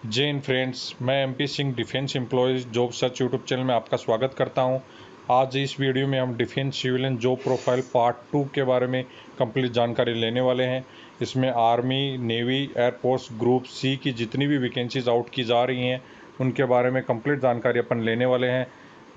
जय हिंद फ्रेंड्स, मैं MP Singh defence employees job search YouTube channel में आपका स्वागत करता हूं। आज इस वीडियो में हम defence civilian job profile part 2 के बारे में कंप्लीट जानकारी लेने वाले हैं। इसमें army, navy, air force group C की जितनी भी वैकेंसीज आउट की जा रही हैं उनके बारे में कंप्लीट जानकारी अपन लेने वाले हैं।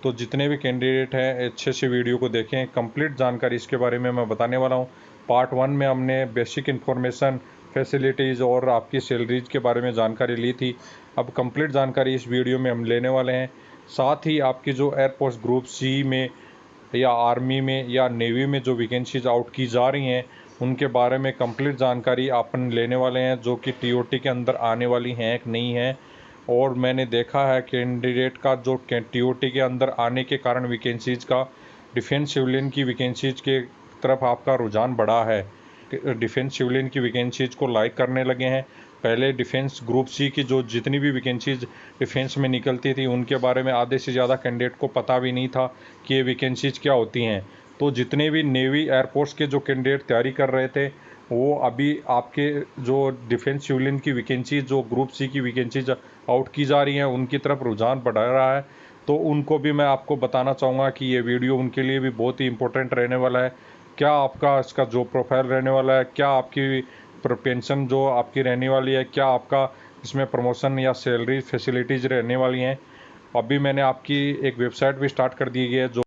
तो जितने भी कैंडिडेट हैं अच्छे से वीडियो को देखें, कंप्लीट जानकारी इसके बारे में मैं बताने वाला हूँ। पार्ट 1 में हमने बेसिक इन्फॉर्मेशन, फैसिलिटीज़ और आपकी सैलरीज के बारे में जानकारी ली थी। अब कंप्लीट जानकारी इस वीडियो में हम लेने वाले हैं। साथ ही आपकी जो एयरफोर्स ग्रुप सी में या आर्मी में या नेवी में जो वैकेंसीज आउट की जा रही हैं उनके बारे में कंप्लीट जानकारी अपन लेने वाले हैं, जो कि टीओटी के अंदर आने वाली हैं कि नहीं है। और मैंने देखा है कैंडिडेट का जो टीओटी के अंदर आने के कारण वैकेंसीज का डिफेंस सिविलियन की वैकेंसीज के तरफ आपका रुझान बढ़ा है। डिफेंस सिविलियन की वैकेंसीज को लाइक करने लगे हैं। पहले डिफेंस ग्रुप सी की जो जितनी भी वैकेंसीज डिफेंस में निकलती थी उनके बारे में आधे से ज़्यादा कैंडिडेट को पता भी नहीं था कि ये वैकेंसीज क्या होती हैं। तो जितने भी नेवी एयरफोर्स के जो कैंडिडेट तैयारी कर रहे थे वो अभी आपके जो डिफेंस सिविलियन की वैकेंसीज जो ग्रुप सी की वैकेंसीज आउट की जा रही हैं उनकी तरफ रुझान बढ़ा रहा है। तो उनको भी मैं आपको बताना चाहूँगा कि ये वीडियो उनके लिए भी बहुत ही इंपॉर्टेंट रहने वाला है। क्या आपका इसका जो प्रोफाइल रहने वाला है, क्या आपकी पेंशन जो आपकी रहने वाली है, क्या आपका इसमें प्रमोशन या सैलरी फैसिलिटीज़ रहने वाली हैं। अभी मैंने आपकी एक वेबसाइट भी स्टार्ट कर दी है, जो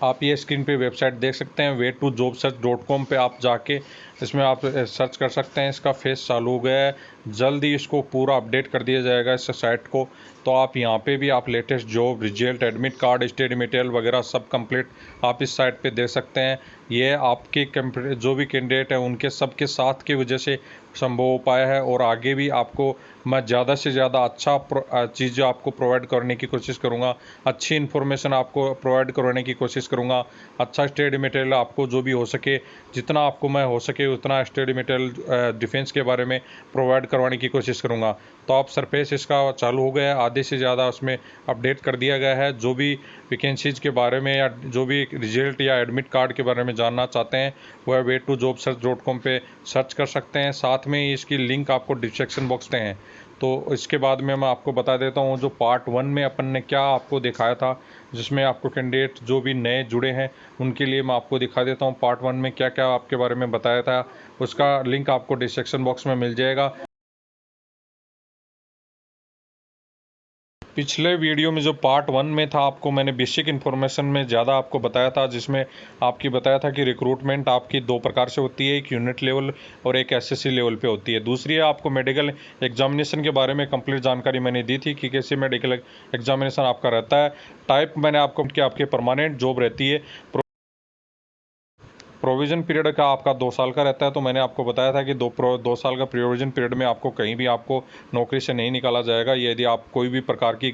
आप ये स्क्रीन पे वेबसाइट देख सकते हैं। way2jobsearch.com पे आप जाके इसमें आप सर्च कर सकते हैं। इसका फेस चालू हो गया है, जल्द ही इसको पूरा अपडेट कर दिया जाएगा इस साइट को। तो आप यहाँ पे भी आप latest job result, admit card, study material वगैरह सब कंप्लीट आप इस साइट पे देख सकते हैं। ये आपके जो भी कैंडिडेट हैं उनके सबके साथ की वजह से संभव हो पाया है। और आगे भी आपको मैं ज़्यादा से ज़्यादा अच्छा चीज़ें आपको प्रोवाइड करने की कोशिश करूँगा, अच्छी इन्फॉर्मेशन आपको प्रोवाइड करवाने की कोशिश करूँगा, अच्छा स्टडी मटेरियल आपको जो भी हो सके, जितना आपको मैं हो सके उतना स्टडी मटेरियल डिफेंस के बारे में प्रोवाइड करवाने की कोशिश करूँगा। तो आप सरफेस इसका चालू हो गया है, आधे से ज़्यादा उसमें अपडेट कर दिया गया है। जो भी वैकेंसीज के बारे में या जो भी रिजल्ट या एडमिट कार्ड के बारे में जानना चाहते हैं वह way2jobsearch.com पे सर्च कर सकते हैं। साथ में इसकी लिंक आपको डिस्क्रिप्शन बॉक्स में है। तो इसके बाद में मैं आपको बता देता हूँ जो पार्ट 1 में अपन ने क्या आपको दिखाया था, जिसमें आपको कैंडिडेट जो भी नए जुड़े हैं उनके लिए मैं आपको दिखा देता हूँ पार्ट 1 में क्या क्या आपके बारे में बताया था। उसका लिंक आपको डिस्क्रिप्शन बॉक्स में मिल जाएगा। पिछले वीडियो में जो पार्ट 1 में था आपको मैंने बेसिक इन्फॉर्मेशन में ज़्यादा आपको बताया था, जिसमें आपकी बताया था कि रिक्रूटमेंट आपकी दो प्रकार से होती है, एक यूनिट लेवल और एक एसएससी लेवल पे होती है। दूसरी है आपको मेडिकल एग्जामिनेशन के बारे में कंप्लीट जानकारी मैंने दी थी कि कैसे मेडिकल एग्जामिनेशन आपका रहता है। टाइप मैंने आपको कि आपकी परमानेंट जॉब रहती है। प्रोविज़न पीरियड का आपका 2 साल का रहता है। तो मैंने आपको बताया था कि 2 साल का प्रोविज़न पीरियड में आपको कहीं भी आपको नौकरी से नहीं निकाला जाएगा, यदि आप कोई भी प्रकार की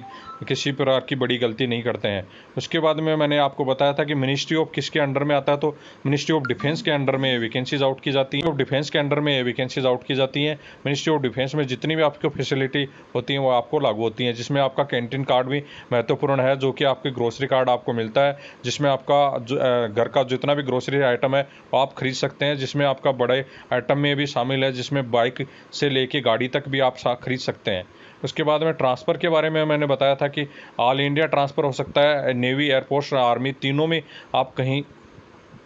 किसी प्रकार की बड़ी गलती नहीं करते हैं। उसके बाद में मैंने आपको बताया था कि मिनिस्ट्री ऑफ किसके अंडर में आता है, तो मिनिस्ट्री ऑफ डिफेंस के अंडर में वैकेंसीज आउट की जाती हैं। डिफेंस के अंडर में वैकेंसीज आउट की जाती हैं। मिनिस्ट्री ऑफ डिफेंस में जितनी भी आपको फैसिलिटी होती हैं वो आपको लागू होती हैं, जिसमें आपका कैंटीन कार्ड भी महत्वपूर्ण है, जो कि आपके ग्रोसरी कार्ड आपको मिलता है, जिसमें आपका घर का जितना भी ग्रोसरी आइटम है वो आप खरीद सकते हैं, जिसमें आपका बड़े आइटम में भी शामिल है, जिसमें बाइक से लेके गाड़ी तक भी आप खरीद सकते हैं। उसके बाद में ट्रांसफ़र के बारे में मैंने बताया था कि ऑल इंडिया ट्रांसफ़र हो सकता है, नेवी, एयरफोर्स, आर्मी तीनों में आप कहीं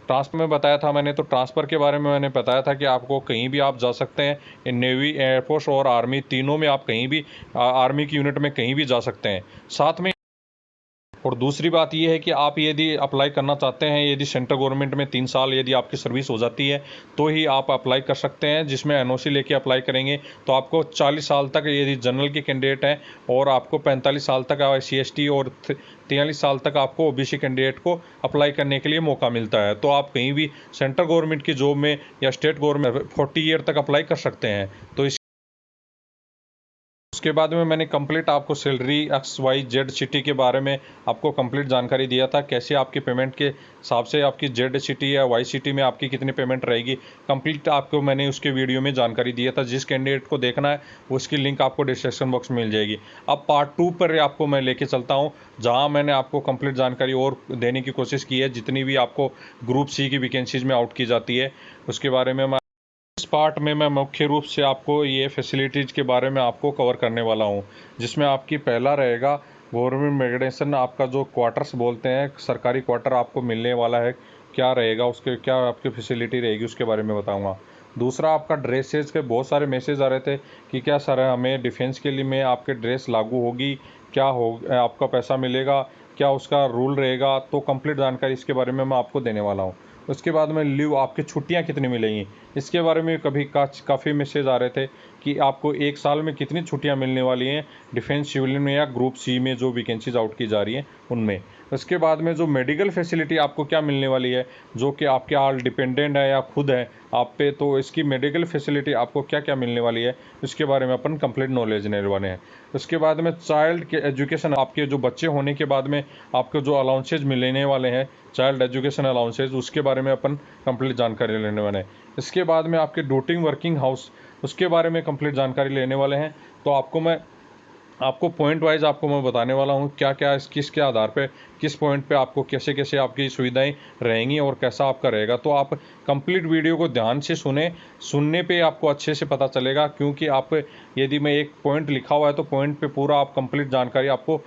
ट्रांसफ़र में बताया था मैंने। तो ट्रांसफ़र के बारे में मैंने बताया था कि आपको कहीं भी आप जा सकते हैं, नेवी, एयरफोर्स और आर्मी तीनों में आप कहीं भी आर्मी की यूनिट में कहीं भी जा सकते हैं। साथ में और दूसरी बात यह है कि आप यदि अप्लाई करना चाहते हैं, यदि सेंट्रल गवर्नमेंट में 3 साल यदि आपकी सर्विस हो जाती है तो ही आप अप्लाई कर सकते हैं, जिसमें एनओसी लेके अप्लाई करेंगे तो आपको 40 साल तक यदि जनरल के कैंडिडेट हैं, और आपको 45 साल तक SC/ST और 43 साल तक आपको ओबीसी कैंडिडेट को अप्लाई करने के लिए मौका मिलता है। तो आप कहीं भी सेंट्रल गवर्नमेंट की जॉब में या स्टेट गवर्नमेंट 40 ईयर तक अप्लाई कर सकते हैं। तो उसके बाद में मैंने कंप्लीट आपको सैलरी XYZ सिटी के बारे में आपको कंप्लीट जानकारी दिया था, कैसे आपकी पेमेंट के हिसाब से आपकी Z सिटी या Y सिटी में आपकी कितनी पेमेंट रहेगी। कंप्लीट आपको मैंने उसके वीडियो में जानकारी दिया था। जिस कैंडिडेट को देखना है उसकी लिंक आपको डिस्क्रिप्शन बॉक्स में मिल जाएगी। अब पार्ट 2 पर आपको मैं लेके चलता हूँ, जहाँ मैंने आपको कंप्लीट जानकारी और देने की कोशिश की है, जितनी भी आपको ग्रुप सी की वैकेंसीज में आउट की जाती है उसके बारे में मैं इस पार्ट में मैं मुख्य रूप से आपको ये फैसिलिटीज़ के बारे में आपको कवर करने वाला हूँ, जिसमें आपकी पहला रहेगा गवर्नमेंट रेगुलेशन, आपका जो क्वार्टर्स बोलते हैं, सरकारी क्वार्टर आपको मिलने वाला है, क्या रहेगा उसके, क्या आपकी फैसिलिटी रहेगी उसके बारे में बताऊँगा। दूसरा आपका ड्रेसेज के बहुत सारे मैसेज आ रहे थे कि क्या सर हमें डिफेंस के लिए में आपके ड्रेस लागू होगी, क्या हो आपका पैसा मिलेगा, क्या उसका रूल रहेगा, तो कंप्लीट जानकारी इसके बारे में मैं आपको देने वाला हूँ। उसके बाद में लीव आपकी छुट्टियाँ कितनी मिलेंगी इसके बारे में काफ़ी मैसेज आ रहे थे कि आपको एक साल में कितनी छुट्टियाँ मिलने वाली हैं डिफेंस सिविलियन में या ग्रुप सी में जो वैकेंसीज आउट की जा रही हैं उनमें। उसके बाद में जो मेडिकल फैसिलिटी आपको क्या मिलने वाली है, जो कि आपके ऑल डिपेंडेंट है या खुद है आप पे, तो इसकी मेडिकल फैसिलिटी आपको क्या क्या मिलने वाली है इसके बारे में अपन कंप्लीट नॉलेज लेने वाले हैं। उसके बाद में चाइल्ड के एजुकेशन, आपके जो बच्चे होने के बाद में आपको जो अलाउंसेज मिलने वाले हैं, चाइल्ड एजुकेशन अलाउंसेज, उसके बारे में अपन कंप्लीट जानकारी लेने वाले हैं। इसके बाद में आपके ड्यूटिंग वर्किंग हाउस, उसके बारे में कंप्लीट जानकारी लेने वाले हैं। तो आपको पॉइंट वाइज आपको मैं बताने वाला हूँ क्या क्या किसके आधार पे, किस पॉइंट पे आपको कैसे कैसे आपकी सुविधाएं रहेंगी और कैसा आपका रहेगा। तो आप कंप्लीट वीडियो को ध्यान से सुनने पे आपको अच्छे से पता चलेगा, क्योंकि आप यदि मैं एक पॉइंट लिखा हुआ है तो पॉइंट पे पूरा आप कंप्लीट जानकारी आपको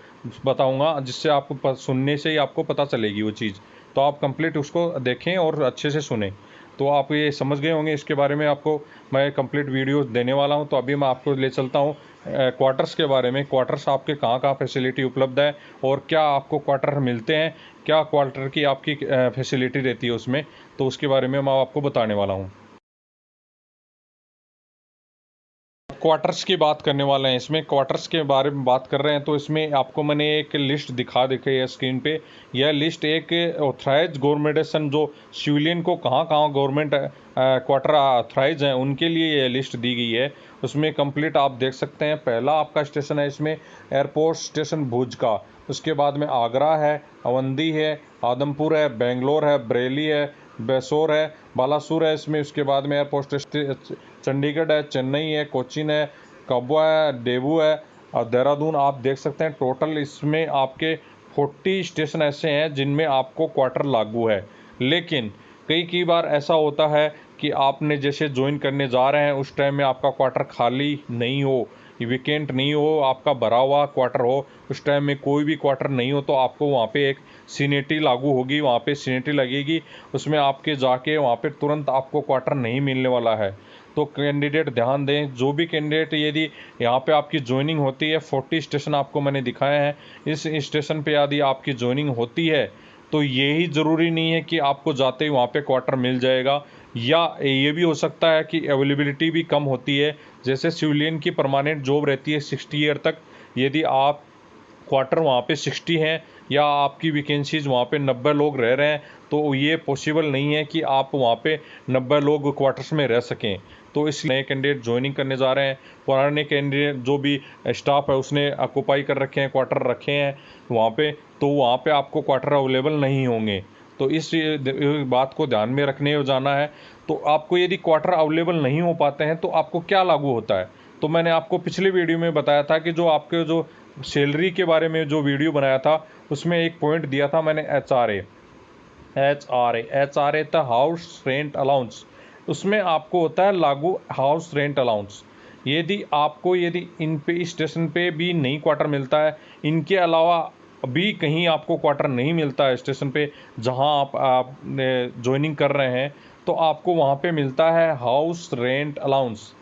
बताऊँगा, जिससे आपको सुनने से ही आपको पता चलेगी वो चीज़। तो आप कंप्लीट उसको देखें और अच्छे से सुने, तो आप ये समझ गए होंगे इसके बारे में। आपको मैं कंप्लीट वीडियो देने वाला हूं। तो अभी मैं आपको ले चलता हूं क्वार्टर्स के बारे में। क्वार्टर्स आपके कहां कहां फैसिलिटी उपलब्ध है और क्या आपको क्वार्टर मिलते हैं, क्या क्वार्टर की आपकी फैसिलिटी रहती है उसमें, तो उसके बारे में मैं आपको बताने वाला हूँ। क्वार्टर्स की बात करने वाले हैं, इसमें क्वार्टर्स के बारे में बात कर रहे हैं। तो इसमें आपको मैंने एक लिस्ट दिखा दिखाई है स्क्रीन पे। यह लिस्ट एक ऑथराइज गवर्नमेंटेशन, जो सिविलियन को कहाँ कहाँ गवर्नमेंट क्वार्टर ऑथराइज हैं उनके लिए यह लिस्ट दी गई है। उसमें कंप्लीट आप देख सकते हैं। पहला आपका स्टेशन है इसमें एयरपोर्ट स्टेशन भुज का। उसके बाद में आगरा है, अवंती है, आदमपुर है, बेंगलोर है, बरेली है, बैसोर है, बालासुर है इसमें। उसके बाद में एयरपोर्ट चंडीगढ़ है, चेन्नई है, कोचीन है, कब्बा है, डेबू है और देहरादून। आप देख सकते हैं टोटल इसमें आपके 40 स्टेशन ऐसे हैं जिनमें आपको क्वार्टर लागू है। लेकिन कई बार ऐसा होता है कि आपने जैसे ज्वाइन करने जा रहे हैं उस टाइम में आपका क्वार्टर खाली नहीं हो, वेकेंट नहीं हो, आपका भरा हुआ क्वार्टर हो, उस टाइम में कोई भी क्वार्टर नहीं हो, तो आपको वहाँ पे एक सीनियरिटी लागू होगी, वहाँ पे सीनियरिटी लगेगी, उसमें आपके जाके वहाँ पे तुरंत आपको क्वार्टर नहीं मिलने वाला है। तो कैंडिडेट ध्यान दें, जो भी कैंडिडेट यदि यहाँ पे आपकी ज्वाइनिंग होती है, 40 स्टेशन आपको मैंने दिखाए हैं, इस स्टेशन पे यदि आपकी ज्वाइनिंग होती है तो यही ज़रूरी नहीं है कि आपको जाते ही वहाँ पे क्वार्टर मिल जाएगा, या ये भी हो सकता है कि अवेलेबिलिटी भी कम होती है। जैसे सिविलियन की परमानेंट जॉब रहती है 60 ईयर तक, यदि आप क्वार्टर वहाँ पे 60 हैं या आपकी वैकेंसीज वहाँ पे 90 लोग रह रहे हैं, तो ये पॉसिबल नहीं है कि आप वहाँ पे 90 लोग क्वार्टर्स में रह सकें। तो इस नए कैंडिडेट ज्वाइनिंग करने जा रहे हैं, पुराने कैंडिडेट जो भी स्टाफ है उसने ऑक्यूपाई कर रखे हैं, क्वार्टर रखे हैं वहाँ पे, तो वहाँ पे आपको क्वार्टर अवेलेबल नहीं होंगे। तो इस बात को ध्यान में रखने जाना है। तो आपको यदि क्वार्टर अवेलेबल नहीं हो पाते हैं तो आपको क्या लागू होता है, तो मैंने आपको पिछले वीडियो में बताया था कि जो आपके जो सैलरी के बारे में जो वीडियो बनाया था उसमें एक पॉइंट दिया था मैंने, एच आर ए था हाउस रेंट अलाउंस। उसमें आपको होता है लागू हाउस रेंट अलाउंस। यदि इन पे स्टेशन पे भी नहीं क्वार्टर मिलता है, इनके अलावा अभी कहीं आपको क्वार्टर नहीं मिलता है स्टेशन पे जहां आप ज्वाइनिंग कर रहे हैं, तो आपको वहां पे मिलता है हाउस रेंट अलाउंस।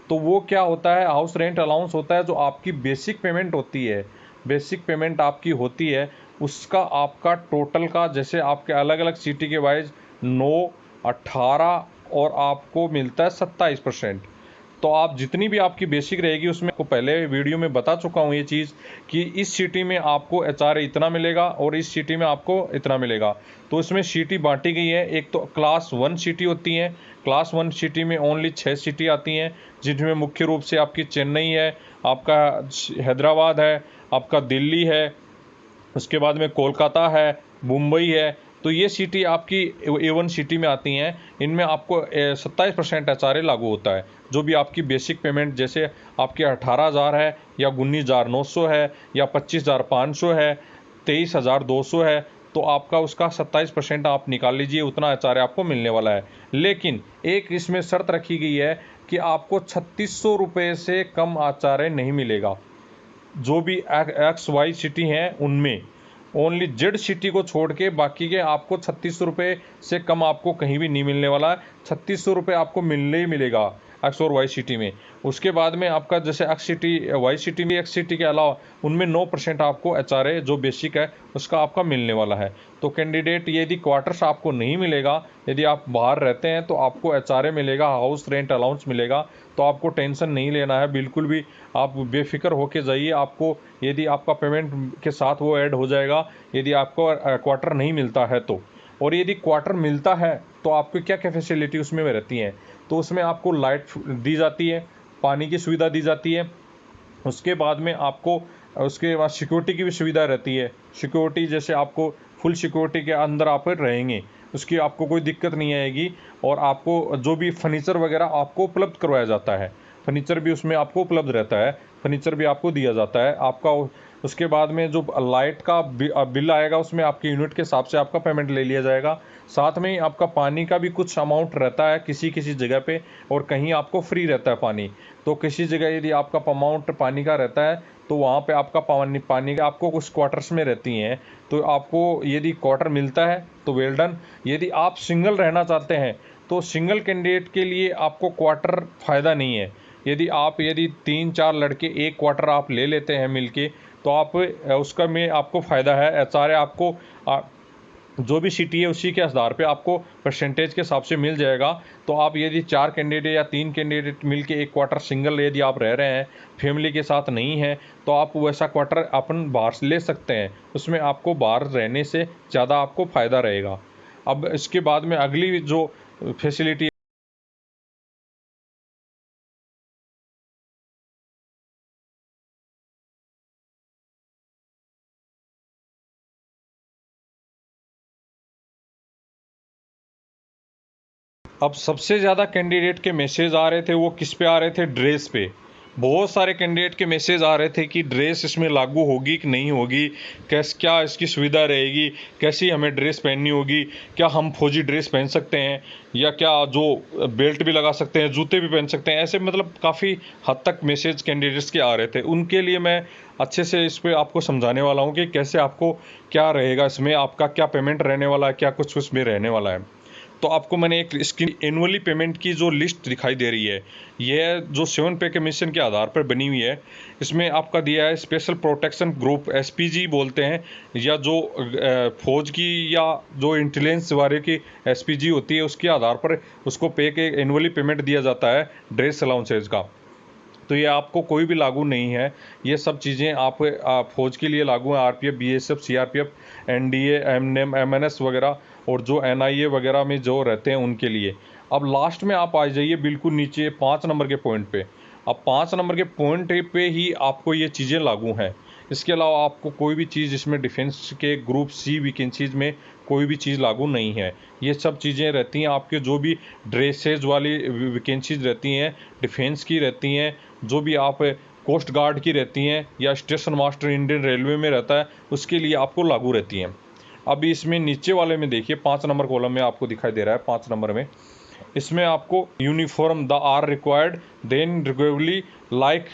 तो वो क्या होता है, हाउस रेंट अलाउंस होता है जो आपकी बेसिक पेमेंट होती है, बेसिक पेमेंट आपकी होती है, उसका आपका टोटल का, जैसे आपके अलग अलग सिटी के वाइज 9, 18 और आपको मिलता है 27%। तो आप जितनी भी आपकी बेसिक रहेगी उसमें, आपको पहले वीडियो में बता चुका हूँ ये चीज़ कि इस सिटी में आपको एचआरए इतना मिलेगा और इस सिटी में आपको इतना मिलेगा। तो इसमें सिटी बांटी गई है। एक तो क्लास 1 सिटी होती है, क्लास 1 सिटी में ओनली 6 सिटी आती हैं, जिनमें मुख्य रूप से आपकी चेन्नई है, आपका हैदराबाद है, आपका दिल्ली है, उसके बाद में कोलकाता है, मुंबई है। तो ये सिटी आपकी A1 सिटी में आती हैं। इनमें आपको 27% एचआरए लागू होता है। जो भी आपकी बेसिक पेमेंट, जैसे आपके 18,000 है या 19,900 है या 25,500 है, 23,200 है, तो आपका उसका 27% आप निकाल लीजिए, उतना एचआरए आपको मिलने वाला है। लेकिन एक इसमें शर्त रखी गई है कि आपको 3600 रुपये से कम एचआरए नहीं मिलेगा। जो भी एक्स वाई सिटी हैं उनमें ओनली जेड सिटी को छोड़ के बाकी के आपको 3600 रुपये से कम आपको कहीं भी नहीं मिलने वाला है। 3600 रुपये आपको मिलने ही मिलेगा एक्स और वाई सिटी में। उसके बाद में आपका जैसे एक्स सिटी वाई सिटी में एक्स सिटी के अलावा उनमें 9% आपको एचआरए जो बेसिक है उसका आपका मिलने वाला है। तो कैंडिडेट यदि क्वार्टर्स आपको नहीं मिलेगा, यदि आप बाहर रहते हैं तो आपको एचआरए मिलेगा, हाउस रेंट अलाउंस मिलेगा। तो आपको टेंशन नहीं लेना है बिल्कुल भी, आप बेफिक्र होके जाइए। आपको यदि आपका पेमेंट के साथ वो ऐड हो जाएगा यदि आपको क्वार्टर नहीं मिलता है तो। और यदि क्वार्टर मिलता है तो आपको क्या क्या फैसिलिटी उसमें रहती हैं, तो उसमें आपको लाइट दी जाती है, पानी की सुविधा दी जाती है। उसके बाद में आपको उसके बाद सिक्योरिटी की भी सुविधा रहती है। सिक्योरिटी जैसे आपको फुल सिक्योरिटी के अंदर आप रहेंगे, उसकी आपको कोई दिक्कत नहीं आएगी। और आपको जो भी फर्नीचर वगैरह आपको उपलब्ध करवाया जाता है, फर्नीचर भी उसमें आपको उपलब्ध रहता है, फर्नीचर भी आपको दिया जाता है आपका। उसके बाद में जो लाइट का बिल आएगा उसमें आपके यूनिट के हिसाब से आपका पेमेंट ले लिया जाएगा। साथ में ही आपका पानी का भी कुछ अमाउंट रहता है किसी किसी जगह पे, और कहीं आपको फ्री रहता है पानी। तो किसी जगह यदि आपका अमाउंट पानी का रहता है तो वहाँ पे आपका पानी का आपको कुछ क्वार्टर्स में रहती हैं। तो आपको यदि क्वार्टर मिलता है तो वेल डन। यदि आप सिंगल रहना चाहते हैं तो सिंगल कैंडिडेट के लिए आपको क्वार्टर फ़ायदा नहीं है। यदि 3-4 लड़के एक क्वार्टर आप ले लेते हैं मिलके तो आप उसका में आपको फ़ायदा है। एचआरए आपको जो भी सिटी है उसी के आधार पे आपको परसेंटेज के हिसाब से मिल जाएगा। तो आप यदि 4 कैंडिडेट या 3 कैंडिडेट मिलके एक क्वार्टर सिंगल यदि आप रह रहे हैं, फैमिली के साथ नहीं है, तो आप वैसा क्वार्टर अपन बाहर से ले सकते हैं। उसमें आपको बाहर रहने से ज़्यादा आपको फ़ायदा रहेगा। अब इसके बाद में अगली जो फैसिलिटी अब सबसे ज़्यादा कैंडिडेट के मैसेज आ रहे थे वो किस पे आ रहे थे, ड्रेस पे। बहुत सारे कैंडिडेट के मैसेज आ रहे थे कि ड्रेस इसमें लागू होगी कि नहीं होगी, क्या इसकी सुविधा रहेगी, कैसी हमें ड्रेस पहननी होगी, क्या हम फौजी ड्रेस पहन सकते हैं, या क्या जो बेल्ट भी लगा सकते हैं, जूते भी पहन सकते हैं। ऐसे मतलब काफ़ी हद तक मैसेज कैंडिडेट्स के आ रहे थे। उनके लिए मैं अच्छे से इस पर आपको समझाने वाला हूँ कि कैसे आपको क्या रहेगा इसमें, आपका क्या पेमेंट रहने वाला है, क्या कुछ उसमें रहने वाला है। तो आपको मैंने एक इसकी एनुअली पेमेंट की जो लिस्ट दिखाई दे रही है, यह जो 7 पे कमीशन के आधार पर बनी हुई है। इसमें आपका दिया है स्पेशल प्रोटेक्शन ग्रुप एसपीजी बोलते हैं, या जो फौज की या जो इंटेलिजेंस वाले की एसपीजी होती है उसके आधार पर उसको पे के एनुअली पेमेंट दिया जाता है ड्रेस अलाउंसेज का। तो ये आपको कोई भी लागू नहीं है। ये सब चीज़ें आप फौज के लिए लागू हैं, RPF, BSF, CRPF, NDA, MNM, MNS वगैरह, और जो एनआईए वगैरह में जो रहते हैं उनके लिए। अब लास्ट में आप आ जाइए बिल्कुल नीचे 5 नंबर के पॉइंट पे। अब 5 नंबर के पॉइंट पे ही आपको ये चीज़ें लागू हैं। इसके अलावा आपको कोई भी चीज़ इसमें डिफेंस के ग्रुप सी वैकेंसीज में कोई भी चीज़ लागू नहीं है। ये सब चीज़ें रहती हैं आपके जो भी ड्रेसेज वाली वैकेंसीज रहती हैं, डिफेंस की रहती हैं, जो भी आप कोस्ट गार्ड की रहती हैं, या स्टेशन मास्टर इंडियन रेलवे में रहता है उसके लिए आपको लागू रहती हैं। अब इसमें नीचे वाले में देखिए 5 नंबर कॉलम में आपको दिखाई दे रहा है 5 नंबर में, इसमें आपको uniform the are required then रिक्वेबली लाइक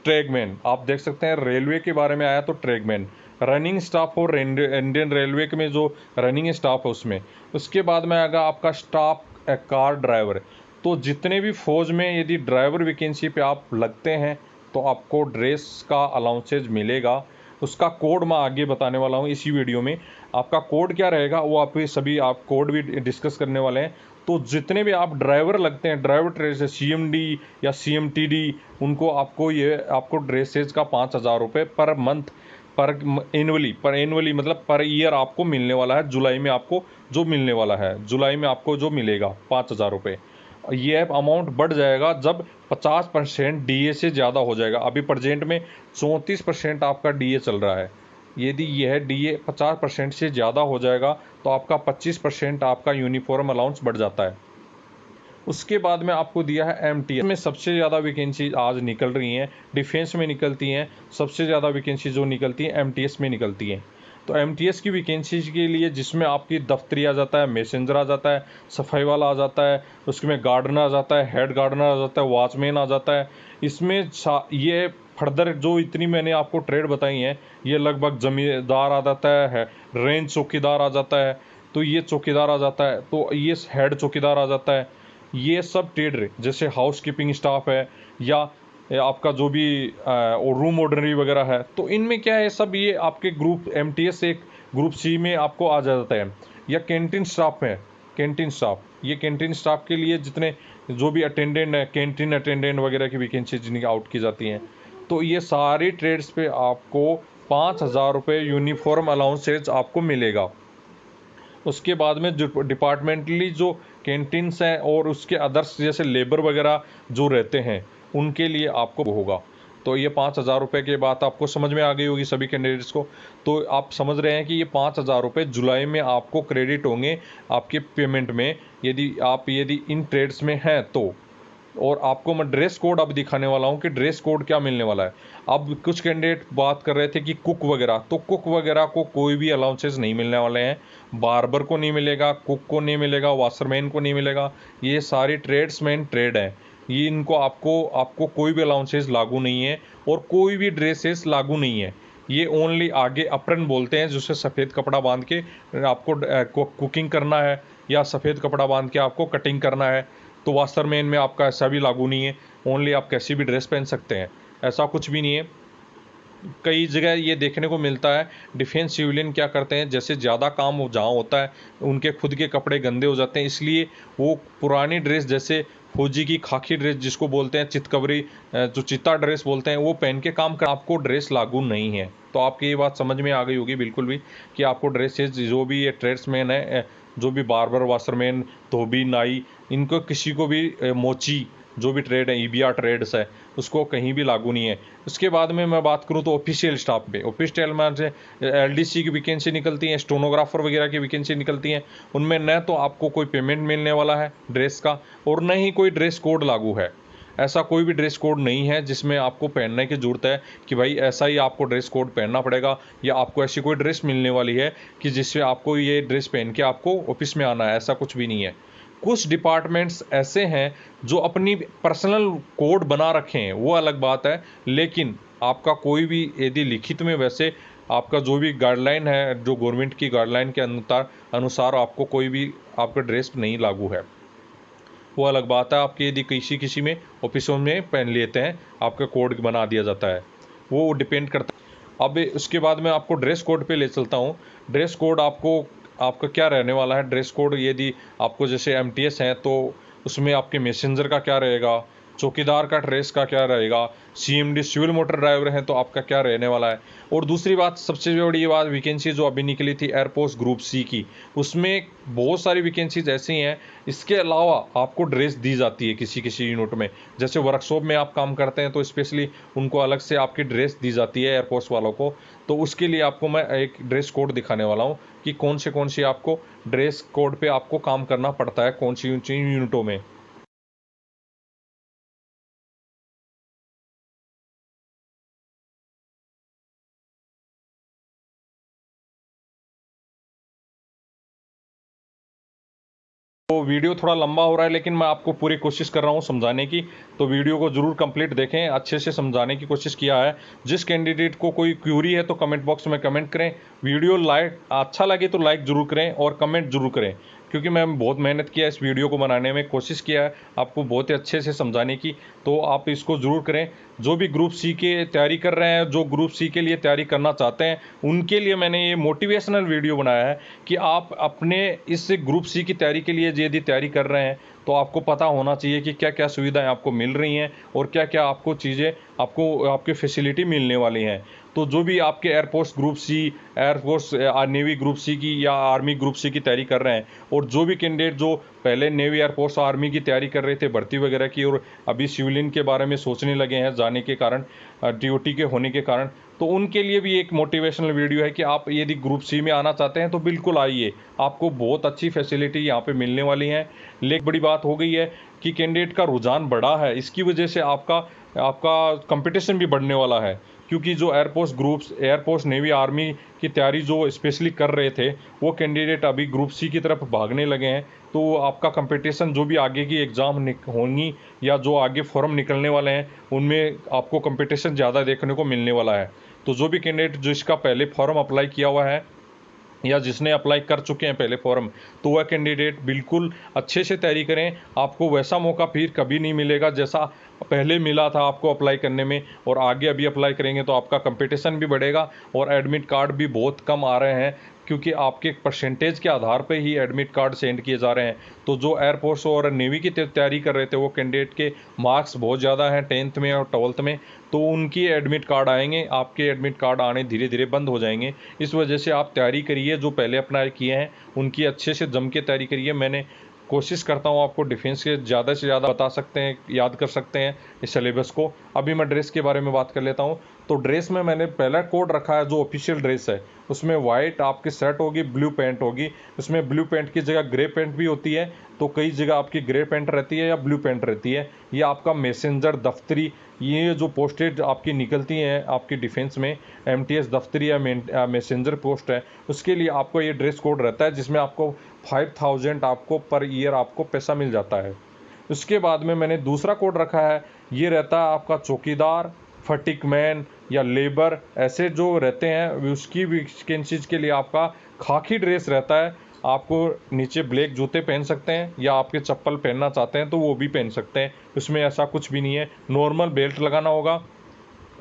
ट्रैगमैन। आप देख सकते हैं रेलवे के बारे में आया तो ट्रैगमैन, रनिंग स्टाफ और इंडियन रेलवे के में जो रनिंग स्टाफ है उसमें। उसके बाद में आएगा आपका स्टाफ कार ड्राइवर। तो जितने भी फौज में यदि ड्राइवर वैकेंसी पे आप लगते हैं तो आपको ड्रेस का अलाउंसेज मिलेगा। उसका कोड मैं आगे बताने वाला हूँ इसी वीडियो में। आपका कोड क्या रहेगा वो आप सभी आप कोड भी डिस्कस करने वाले हैं। तो जितने भी आप ड्राइवर लगते हैं, ड्राइवर ट्रेस है, सीएमडी या सीएमटीडी, उनको आपको ड्रेसेज का 5,000 रुपये पर मंथ पर एनुअली मतलब पर ईयर आपको मिलने वाला है। जुलाई में आपको जो मिलने वाला है, जुलाई में आपको जो मिलेगा 5,000 रुपये। ये अमाउंट बढ़ जाएगा जब 50% डीए से ज़्यादा हो जाएगा। अभी प्रेजेंट में 34% आपका डीए चल रहा है। यदि यह डीए 50% से ज़्यादा हो जाएगा तो आपका 25% आपका यूनिफॉर्म अलाउंस बढ़ जाता है। उसके बाद में आपको दिया है एमटीएस में सबसे ज़्यादा वैकेंसी आज निकल रही हैं, डिफेंस में निकलती हैं। सबसे ज़्यादा वैकेंसी जो निकलती हैं एमटीएस में निकलती हैं। तो एमटीएस की वैकेंसीज के लिए जिसमें आपकी दफ्तरी आ जाता है, मैसेंजर आ जाता है, सफाई वाला आ जाता है, उसमें गार्डनर आ जाता है, हेड गार्डनर आ जाता है, वॉचमैन आ जाता है। इसमें ये फर्दर जो इतनी मैंने आपको ट्रेड बताई हैं, ये लगभग जमींदार आ जाता है, रेंज चौकीदार आ जाता है, तो ये चौकीदार आ जाता है, तो ये हेड चौकीदार आ जाता है। ये सब ट्रेड जैसे हाउस कीपिंग स्टाफ है या आपका जो भी और रूम ऑर्डनरी वगैरह है, तो इनमें क्या है, सब ये आपके ग्रुप एमटीएस से ग्रुप सी में आपको आ जाता है। या कैंटीन स्टाफ है, कैंटीन स्टाफ, ये कैंटीन स्टाफ के लिए जितने जो भी अटेंडेंट है, कैंटीन अटेंडेंट वगैरह की वैकेंसी जिनकी आउट की जाती हैं, तो ये सारी ट्रेड्स पे आपको 5,000 रुपये यूनिफॉर्म अलाउंसेज आपको मिलेगा। उसके बाद में जो डिपार्टमेंटली जो कैंटीन्स हैं और उसके अदर्स जैसे लेबर वगैरह जो रहते हैं, उनके लिए आपको होगा। तो ये 5,000 रुपये की बात आपको समझ में आ गई होगी सभी कैंडिडेट्स को। तो आप समझ रहे हैं कि ये 5,000 रुपये जुलाई में आपको क्रेडिट होंगे आपके पेमेंट में, यदि इन ट्रेड्स में हैं तो। और आपको मैं ड्रेस कोड अब दिखाने वाला हूँ कि ड्रेस कोड क्या मिलने वाला है। अब कुछ कैंडिडेट बात कर रहे थे कि कुक वगैरह, तो कुक वगैरह को कोई भी अलाउंसेस नहीं मिलने वाले हैं। बार्बर को नहीं मिलेगा, कुक को नहीं मिलेगा, वॉशरमैन को नहीं मिलेगा। ये सारी ट्रेड्समैन ट्रेड है, ये इनको आपको कोई भी अलाउंसेस लागू नहीं है और कोई भी ड्रेसेस लागू नहीं है। ये ओनली आगे अप्रन बोलते हैं, जिससे सफ़ेद कपड़ा बांध के आपको कुकिंग करना है या सफ़ेद कपड़ा बांध के आपको कटिंग करना है। तो वास्टरमैन में आपका ऐसा भी लागू नहीं है, ओनली आप कैसी भी ड्रेस पहन सकते हैं, ऐसा कुछ भी नहीं है। कई जगह ये देखने को मिलता है डिफेंस सिविलियन क्या करते हैं, जैसे ज़्यादा काम जहाँ होता है उनके खुद के कपड़े गंदे हो जाते हैं, इसलिए वो पुरानी ड्रेस जैसे फौजी की खाकी ड्रेस जिसको बोलते हैं चितकबरी, जो चित्ता ड्रेस बोलते हैं, वो पहन के काम कर, आपको ड्रेस लागू नहीं है। तो आपकी ये बात समझ में आ गई होगी बिल्कुल भी कि आपको ड्रेसेस जो भी ये ट्रेड्समैन है, जो भी बार्बर, वाशरमैन, धोबी, नाई, इनको किसी को भी मोची जो भी ट्रेड है, ईबीआर ट्रेड्स है, उसको कहीं भी लागू नहीं है। उसके बाद में मैं बात करूं तो ऑफिशियल स्टाफ पे, ऑफिशियल में से एलडीसी की वैकेंसी निकलती हैं, स्टोनोग्राफर वगैरह की वैकेंसी निकलती हैं। उनमें न तो आपको कोई पेमेंट मिलने वाला है ड्रेस का और न ही कोई ड्रेस कोड लागू है। ऐसा कोई भी ड्रेस कोड नहीं है जिसमें आपको पहनने की ज़रूरत है कि भाई ऐसा ही आपको ड्रेस कोड पहनना पड़ेगा, या आपको ऐसी कोई ड्रेस मिलने वाली है कि जिससे आपको ये ड्रेस पहन के आपको ऑफिस में आना है, ऐसा कुछ भी नहीं है। कुछ डिपार्टमेंट्स ऐसे हैं जो अपनी पर्सनल कोड बना रखे हैं, वो अलग बात है, लेकिन आपका कोई भी यदि लिखित में वैसे आपका जो भी गाइडलाइन है, जो गवर्नमेंट की गाइडलाइन के अनुसार आपको कोई भी आपका ड्रेस नहीं लागू है, वो अलग बात है। आपके यदि किसी किसी में ऑफिसों में पहन लेते हैं, आपका कोड बना दिया जाता है, वो डिपेंड करता है। अब उसके बाद मैं आपको ड्रेस कोड पे ले चलता हूँ। ड्रेस कोड आपका क्या रहने वाला है। ड्रेस कोड यदि आपको जैसे एमटीएस है तो उसमें आपके मैसेंजर का क्या रहेगा, चौकीदार का ड्रेस का क्या रहेगा, सीएमडी सिविल मोटर ड्राइवर हैं तो आपका क्या रहने वाला है। और दूसरी बात, सबसे बड़ी बात, वैकेंसी जो अभी निकली थी एयरफोर्स ग्रुप सी की, उसमें बहुत सारी वैकेंसीज ऐसी हैं। इसके अलावा आपको ड्रेस दी जाती है किसी किसी यूनिट में, जैसे वर्कशॉप में आप काम करते हैं तो स्पेशली उनको अलग से आपकी ड्रेस दी जाती है एयरफोर्स वालों को। तो उसके लिए आपको मैं एक ड्रेस कोड दिखाने वाला हूँ कि कौन से आपको ड्रेस कोड पे आपको काम करना पड़ता है, कौन सी यूनिटों में। तो वीडियो थोड़ा लंबा हो रहा है, लेकिन मैं आपको पूरी कोशिश कर रहा हूँ समझाने की, तो वीडियो को ज़रूर कंप्लीट देखें, अच्छे से समझाने की कोशिश किया है। जिस कैंडिडेट को कोई क्यूरी है तो कमेंट बॉक्स में कमेंट करें, वीडियो लाइक अच्छा लगे तो लाइक ज़रूर करें और कमेंट ज़रूर करें, क्योंकि मैं बहुत मेहनत किया इस वीडियो को बनाने में, कोशिश किया है आपको बहुत ही अच्छे से समझाने की, तो आप इसको ज़रूर करें। जो भी ग्रुप सी की तैयारी कर रहे हैं, जो ग्रुप सी के लिए तैयारी करना चाहते हैं, उनके लिए मैंने ये मोटिवेशनल वीडियो बनाया है कि आप अपने इस ग्रुप सी की तैयारी के लिए यदि तैयारी कर रहे हैं तो आपको पता होना चाहिए कि क्या क्या सुविधाएं आपको मिल रही हैं और क्या क्या आपको चीज़ें आपकी फैसिलिटी मिलने वाली हैं। तो जो भी आपके air force group C, air force navy group C की या आर्मी ग्रुप सी की तैयारी कर रहे हैं, और जो भी कैंडिडेट जो पहले नेवी, एयरफोर्स, आर्मी की तैयारी कर रहे थे भर्ती वगैरह की, और अभी सिविलियन के बारे में सोचने लगे हैं जाने के कारण, टीओटी के होने के कारण, तो उनके लिए भी एक मोटिवेशनल वीडियो है कि आप यदि ग्रुप सी में आना चाहते हैं तो बिल्कुल आइए, आपको बहुत अच्छी फैसिलिटी यहाँ पे मिलने वाली है। लेकिन बड़ी बात हो गई है कि कैंडिडेट का रुझान बढ़ा है, इसकी वजह से आपका आपका कंपटीशन भी बढ़ने वाला है, क्योंकि जो air force groups, air force, navy, army की तैयारी जो स्पेशली कर रहे थे वो कैंडिडेट अभी ग्रुप सी की तरफ भागने लगे हैं। तो आपका कंपटीशन जो भी आगे की एग्ज़ाम होंगी या जो आगे फॉर्म निकलने वाले हैं उनमें आपको कंपटीशन ज़्यादा देखने को मिलने वाला है। तो जो भी कैंडिडेट जिसका पहले फॉर्म अप्लाई किया हुआ है या जिसने अप्लाई कर चुके हैं पहले फॉर्म, तो वह कैंडिडेट बिल्कुल अच्छे से तैयारी करें। आपको वैसा मौका फिर कभी नहीं मिलेगा जैसा पहले मिला था आपको अप्लाई करने में, और आगे अभी अप्लाई करेंगे तो आपका कंपटीशन भी बढ़ेगा और एडमिट कार्ड भी बहुत कम आ रहे हैं, क्योंकि आपके परसेंटेज के आधार पर ही एडमिट कार्ड सेंड किए जा रहे हैं। तो जो एयरफोर्स और नेवी की तैयारी कर रहे थे वो कैंडिडेट के मार्क्स बहुत ज़्यादा हैं 10th में और 12th में, तो उनकी एडमिट कार्ड आएंगे, आपके एडमिट कार्ड आने धीरे धीरे बंद हो जाएंगे। इस वजह से आप तैयारी करिए, जो पहले अप्लाई किए हैं उनकी अच्छे से जम के तैयारी करिए। मैंने कोशिश करता हूँ आपको डिफेंस के ज़्यादा से ज़्यादा बता सकते हैं, याद कर सकते हैं इस सिलेबस को। अभी मैं ड्रेस के बारे में बात कर लेता हूँ। तो ड्रेस में मैंने पहला कोड रखा है जो ऑफिशियल ड्रेस है, उसमें वाइट आपकी शर्ट होगी, ब्लू पैंट होगी। उसमें ब्लू पैंट की जगह ग्रे पैंट भी होती है, तो कई जगह आपकी ग्रे पैंट रहती है या ब्लू पैंट रहती है। ये आपका मैसेंजर, दफ्तरी, ये जो पोस्टेज आपकी निकलती हैं आपकी डिफेंस में, एमटीएस दफ्तरी या मैसेंजर पोस्ट है, उसके लिए आपको ये ड्रेस कोड रहता है, जिसमें आपको 5000 आपको पर ईयर आपको पैसा मिल जाता है। उसके बाद में मैंने दूसरा कोड रखा है, ये रहता है आपका चौकीदार, फटिक मैन या लेबर, ऐसे जो रहते हैं उसकी वैकेंसीज के लिए आपका खाकी ड्रेस रहता है। आपको नीचे ब्लैक जूते पहन सकते हैं या आपके चप्पल पहनना चाहते हैं तो वो भी पहन सकते हैं, उसमें ऐसा कुछ भी नहीं है। नॉर्मल बेल्ट लगाना होगा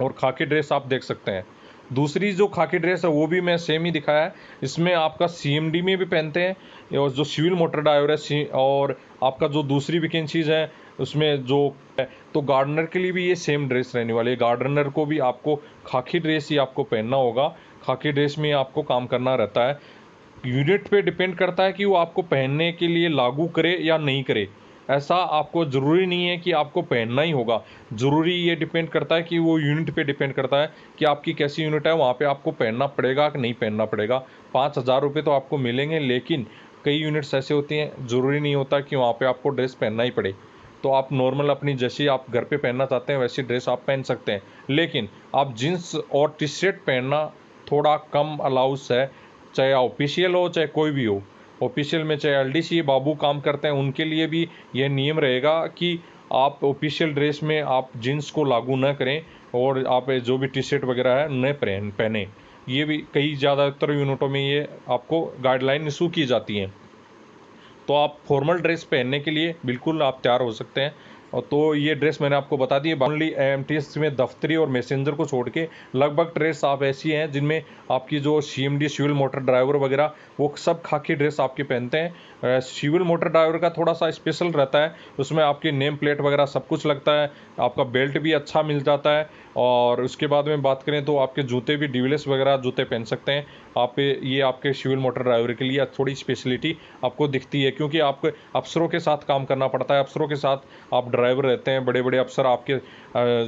और खाकी ड्रेस आप देख सकते हैं। दूसरी जो खाकी ड्रेस है वो भी मैं सेम ही दिखाया है, इसमें आपका सीएमडी में भी पहनते हैं और जो सिविल मोटर ड्राइवर है, और आपका जो दूसरी वैकेंसीज है उसमें जो है, तो गार्डनर के लिए भी ये सेम ड्रेस रहने वाली है। गार्डनर को भी आपको खाकी ड्रेस ही आपको पहनना होगा, खाकी ड्रेस में आपको काम करना रहता है। यूनिट पे डिपेंड करता है कि वो आपको पहनने के लिए लागू करे या नहीं करे। ऐसा आपको ज़रूरी नहीं है कि आपको पहनना ही होगा, ज़रूरी ये डिपेंड करता है कि वो यूनिट पे डिपेंड करता है कि आपकी कैसी यूनिट है, वहाँ पे आपको पहनना पड़ेगा कि नहीं पहनना पड़ेगा। 5000 रुपये तो आपको मिलेंगे, लेकिन कई यूनिट्स ऐसे होती हैं ज़रूरी नहीं होता कि वहाँ पे आपको ड्रेस पहनना ही पड़े। तो आप नॉर्मल अपनी जैसी आप घर पे पहनना चाहते हैं वैसी ड्रेस आप पहन सकते हैं, लेकिन आप जीन्स और टी शर्ट पहनना थोड़ा कम अलाउंस है, चाहे ऑफिशियल हो चाहे कोई भी हो। ऑफिशियल में चाहे एलडीसी बाबू काम करते हैं उनके लिए भी यह नियम रहेगा कि आप ऑफिशियल ड्रेस में आप जीन्स को लागू न करें और आप जो भी टी शर्ट वगैरह है न पहने। ये भी कई ज़्यादातर यूनिटों में ये आपको गाइडलाइन इशू की जाती हैं। तो आप फॉर्मल ड्रेस पहनने के लिए बिल्कुल आप तैयार हो सकते हैं। और तो ये ड्रेस मैंने आपको बता दी है। ओनली एमटीएस में दफ्तरी और मैसेंजर को छोड़ के लगभग ड्रेस आप ऐसी हैं जिनमें आपकी जो सीएमडी सिविल मोटर ड्राइवर वगैरह वो सब खाकी ड्रेस आपके पहनते हैं। सिविल मोटर ड्राइवर का थोड़ा सा स्पेशल रहता है, उसमें आपकी नेम प्लेट वगैरह सब कुछ लगता है, आपका बेल्ट भी अच्छा मिल जाता है। और उसके बाद में बात करें तो आपके जूते भी डीवीएलएस वगैरह जूते पहन सकते हैं आप। ये आपके सिविल मोटर ड्राइवर के लिए थोड़ी स्पेशलिटी आपको दिखती है, क्योंकि आपको अफसरों के साथ काम करना पड़ता है। अफसरों के साथ आप ड्राइवर रहते हैं, बड़े बड़े अफसर आपके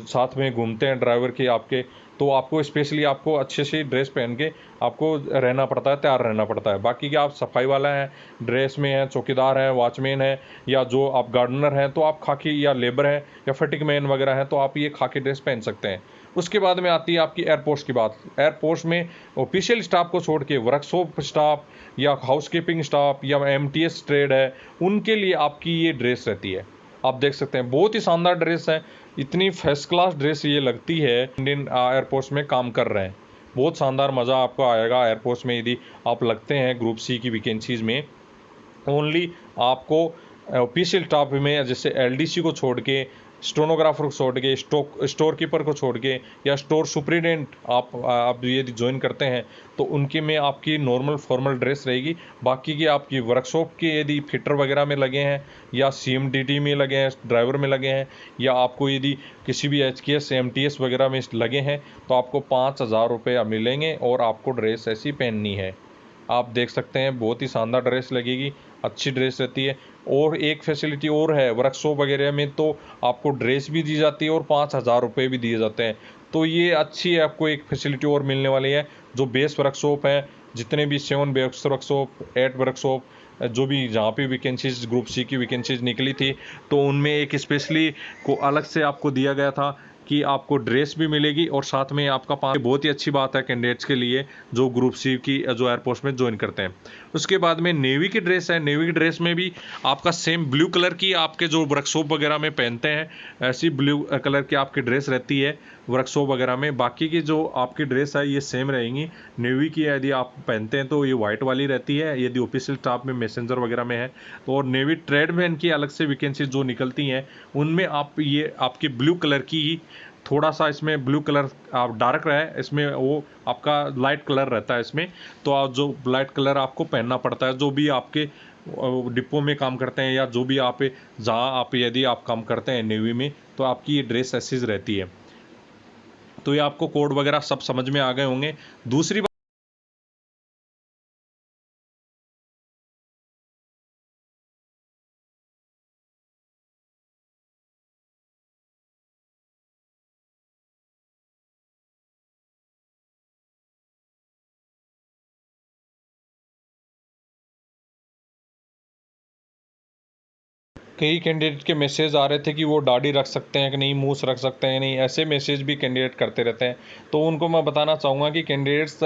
साथ में घूमते हैं ड्राइवर के आपके, तो आपको स्पेशली आपको अच्छे से ड्रेस पहन के आपको रहना पड़ता है, तैयार रहना पड़ता है। बाकी कि आप सफाई वाला हैं, ड्रेस में हैं, चौकीदार हैं, वॉचमैन हैं, या जो आप गार्डनर हैं तो आप खाकी, या लेबर हैं या फटिक मैन वगैरह हैं तो आप ये खाकी ड्रेस पहन सकते हैं। उसके बाद में आती है आपकी एयरपोर्ट की बात। एयरपोर्ट में ऑफिशियल स्टाफ को छोड़ के वर्कशॉप स्टाफ या हाउसकीपिंग स्टाफ या एमटीएस ट्रेड है, उनके लिए आपकी ये ड्रेस रहती है। आप देख सकते हैं बहुत ही शानदार ड्रेस है, इतनी फर्स्ट क्लास ड्रेस ये लगती है इंडियन एयरपोर्ट में काम कर रहे हैं। बहुत शानदार मज़ा आपको आएगा एयरपोर्ट में यदि आप लगते हैं ग्रुप सी की वैकेंसीज़ में। ओनली आपको ऑफिशियल स्टाफ में जैसे एलडीसी को छोड़ के, स्टोनोग्राफर को छोड़ के, स्टोर कीपर को छोड़ के, या स्टोर सुपरिटेंडेंट आप यदि ज्वाइन करते हैं तो उनके में आपकी नॉर्मल फॉर्मल ड्रेस रहेगी। बाकी की आपकी वर्कशॉप के यदि फिटर वगैरह में लगे हैं या सीएमडीटी में लगे हैं, ड्राइवर में लगे हैं, या आपको यदि किसी भी एचकेएस एमटीएस वगैरह में लगे हैं तो आपको 5000 रुपये मिलेंगे और आपको ड्रेस ऐसी पहननी है। आप देख सकते हैं बहुत ही शानदार ड्रेस लगेगी, अच्छी ड्रेस रहती है। और एक फैसिलिटी और है, वर्कशॉप वगैरह में तो आपको ड्रेस भी दी जाती है और 5000 रुपये भी दिए जाते हैं। तो ये अच्छी है, आपको एक फैसिलिटी और मिलने वाली है। जो बेस वर्कशॉप है, जितने भी 7 बेस वर्कशॉप, 8 वर्कशॉप, जो भी जहाँ पे वैकेंसीज ग्रुप सी की वैकेंसीज निकली थी तो उनमें एक स्पेशली को अलग से आपको दिया गया था कि आपको ड्रेस भी मिलेगी और साथ में आपका बहुत ही अच्छी बात है कैंडिडेट्स के लिए जो ग्रुप सी की जो एयरफोर्स में ज्वाइन करते हैं। उसके बाद में नेवी की ड्रेस है। नेवी की ड्रेस में भी आपका सेम ब्लू कलर की आपके जो वर्कशॉप वगैरह में पहनते हैं ऐसी ब्लू कलर की आपकी ड्रेस रहती है वर्कशॉप वगैरह में। बाकी की जो आपकी ड्रेस है ये सेम रहेंगी। नेवी की यदि आप पहनते हैं तो ये वाइट वाली रहती है यदि ऑफिशियल स्टाफ में मैसेंजर वगैरह में है तो। और नेवी ट्रेडमैन की अलग से वैकेंसी जो निकलती हैं उनमें आप ये आपकी ब्लू कलर की ही थोड़ा सा इसमें ब्लू कलर आप डार्क रहा है, इसमें वो आपका लाइट कलर रहता है इसमें। तो आप जो लाइट कलर आपको पहनना पड़ता है जो भी आपके डिपो में काम करते हैं या जो भी आप जहाँ आप यदि आप काम करते हैं नेवी में तो आपकी ये ड्रेस ऐसी रहती है। तो ये आपको कोड वगैरह सब समझ में आ गए होंगे। दूसरी कई कैंडिडेट के मैसेज आ रहे थे कि वो दाढ़ी रख सकते हैं कि नहीं, मूछ रख सकते हैं नहीं, ऐसे मैसेज भी कैंडिडेट करते रहते हैं। तो उनको मैं बताना चाहूँगा कि कैंडिडेट्स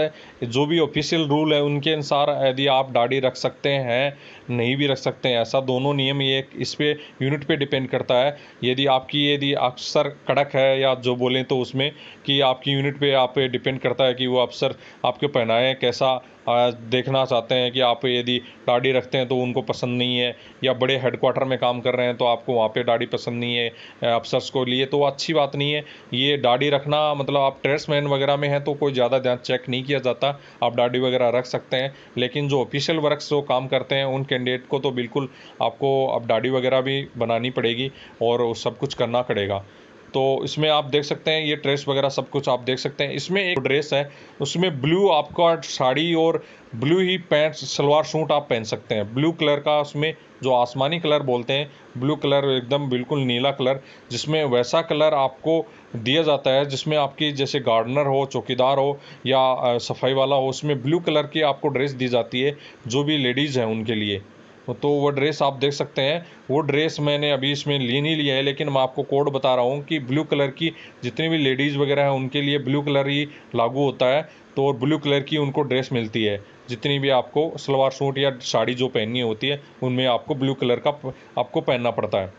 जो भी ऑफिशियल रूल है उनके अनुसार यदि आप दाढ़ी रख सकते हैं नहीं भी रख सकते हैं, ऐसा दोनों नियम ये इस पे यूनिट पे डिपेंड करता है। यदि अफसर कड़क है या जो बोलें तो उसमें कि आपकी यूनिट पे आप डिपेंड करता है कि वो अफसर आपको पहनाए कैसा देखना चाहते हैं। कि आप यदि दाढ़ी रखते हैं तो उनको पसंद नहीं है या बड़े हेडक्वार्टर में काम कर रहे हैं तो आपको वहाँ पे दाढ़ी पसंद नहीं है अफसर्स को लिए, तो अच्छी बात नहीं है। ये दाढ़ी रखना मतलब आप ट्रेड्समैन वगैरह में हैं तो कोई ज़्यादा ध्यान चेक नहीं किया जाता, आप दाढ़ी वगैरह रख सकते हैं। लेकिन जो ऑफिशियल वर्क्स जो काम करते हैं उन कैंडिडेट को तो बिल्कुल आपको अब दाढ़ी वगैरह भी बनानी पड़ेगी और सब कुछ करना पड़ेगा। तो इसमें आप देख सकते हैं ये ड्रेस वगैरह सब कुछ आप देख सकते हैं। इसमें एक ड्रेस है उसमें ब्लू आपका साड़ी और ब्लू ही पैंट सलवार सूट आप पहन सकते हैं ब्लू कलर का। उसमें जो आसमानी कलर बोलते हैं ब्लू कलर एकदम बिल्कुल नीला कलर, जिसमें वैसा कलर आपको दिया जाता है जिसमें आपकी जैसे गार्डनर हो, चौकीदार हो या सफाई वाला हो, उसमें ब्लू कलर की आपको ड्रेस दी जाती है जो भी लेडीज़ हैं उनके लिए। तो वो ड्रेस आप देख सकते हैं। वो ड्रेस मैंने अभी इसमें नहीं लिया है लेकिन मैं आपको कोड बता रहा हूँ कि ब्लू कलर की जितनी भी लेडीज़ वगैरह हैं उनके लिए ब्लू कलर ही लागू होता है। तो और ब्लू कलर की उनको ड्रेस मिलती है जितनी भी आपको सलवार सूट या साड़ी जो पहननी होती है उनमें आपको ब्लू कलर का आपको पहनना पड़ता है।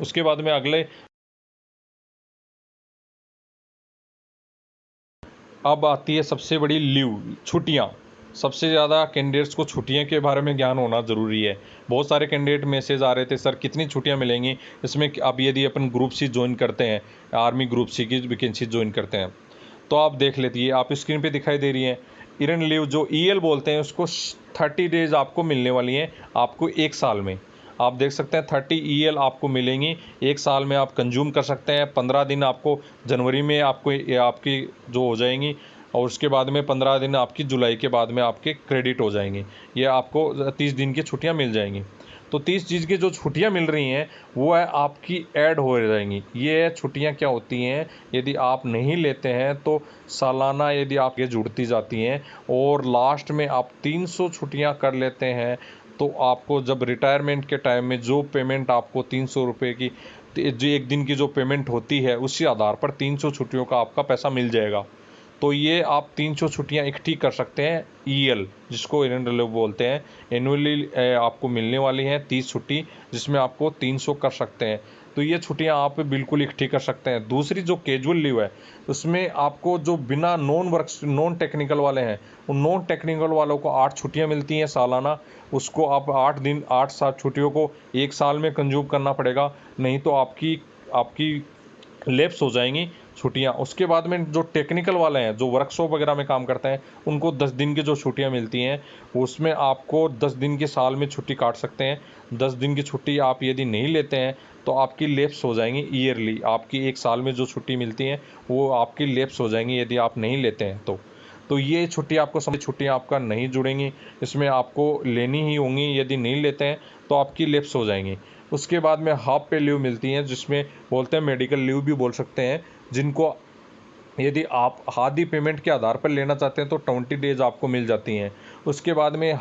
उसके बाद में अगले अब आती है सबसे बड़ी लीव, छुट्टियाँ। सबसे ज़्यादा कैंडिडेट्स को छुट्टियों के बारे में ज्ञान होना ज़रूरी है। बहुत सारे कैंडिडेट मैसेज आ रहे थे सर कितनी छुट्टियाँ मिलेंगी इसमें। अब यदि अपन ग्रुप सी ज्वाइन करते हैं, आर्मी ग्रुप सी की वैकेंसी ज्वाइन करते हैं तो आप देख लेती है, आप स्क्रीन पे दिखाई दे रही है इरन लीव जो ईएल बोलते हैं उसको 30 डेज आपको मिलने वाली हैं आपको एक साल में। आप देख सकते हैं 30 ईएल आपको मिलेंगी एक साल में, आप कंज्यूम कर सकते हैं। 15 दिन आपको जनवरी में आपको आपकी जो हो जाएंगी और उसके बाद में 15 दिन आपकी जुलाई के बाद में आपके क्रेडिट हो जाएंगे। ये आपको 30 दिन की छुट्टियां मिल जाएंगी। तो 30 चीज़ की जो छुट्टियां मिल रही हैं वो है आपकी ऐड हो जाएंगी। ये छुट्टियां क्या होती हैं, यदि आप नहीं लेते हैं तो सालाना यदि आप ये जुड़ती जाती हैं और लास्ट में आप 300 छुट्टियां कर लेते हैं तो आपको जब रिटायरमेंट के टाइम में जो पेमेंट आपको 300 रुपये की जो एक दिन की जो पेमेंट होती है उसी आधार पर 300 छुट्टियों का आपका पैसा मिल जाएगा। तो ये आप 300 छुट्टियाँ इकट्ठी कर सकते हैं ईएल जिसको एनुअल लीव बोलते हैं। एनुअली आपको मिलने वाली हैं 30 छुट्टी जिसमें आपको 300 कर सकते हैं। तो ये छुट्टियाँ आप बिल्कुल इकट्ठी कर सकते हैं। दूसरी जो कैजुअल लीव है उसमें आपको जो बिना नॉन टेक्निकल वाले हैं उन नॉन टेक्निकल वालों को 8 छुट्टियाँ मिलती हैं सालाना। उसको आप 8 दिन 8-7 छुट्टियों को एक साल में कंज्यूम करना पड़ेगा, नहीं तो आपकी आपकी लैप्स हो जाएंगी छुट्टियां। उसके बाद में जो टेक्निकल वाले हैं जो वर्कशॉप वगैरह में काम करते हैं उनको 10 दिन की जो छुट्टियां मिलती हैं उसमें आपको 10 दिन के साल में छुट्टी काट सकते हैं। 10 दिन की छुट्टी आप यदि नहीं लेते हैं तो आपकी लैप्स हो जाएंगी ईयरली, आपकी एक साल में जो छुट्टी मिलती हैं वो आपकी लैप्स हो जाएंगी यदि आप नहीं लेते हैं तो ये छुट्टी आपको समझ छुट्टियाँ आपका नहीं जुड़ेंगी, इसमें आपको लेनी ही होंगी। यदि नहीं लेते हैं तो आपकी लैप्स हो जाएंगी। उसके बाद में हाफ पे लीव मिलती हैं जिसमें बोलते हैं मेडिकल लीव भी बोल सकते हैं, जिनको यदि आप आधी पेमेंट के आधार पर लेना चाहते हैं तो 20 डेज आपको मिल जाती हैं। उसके बाद में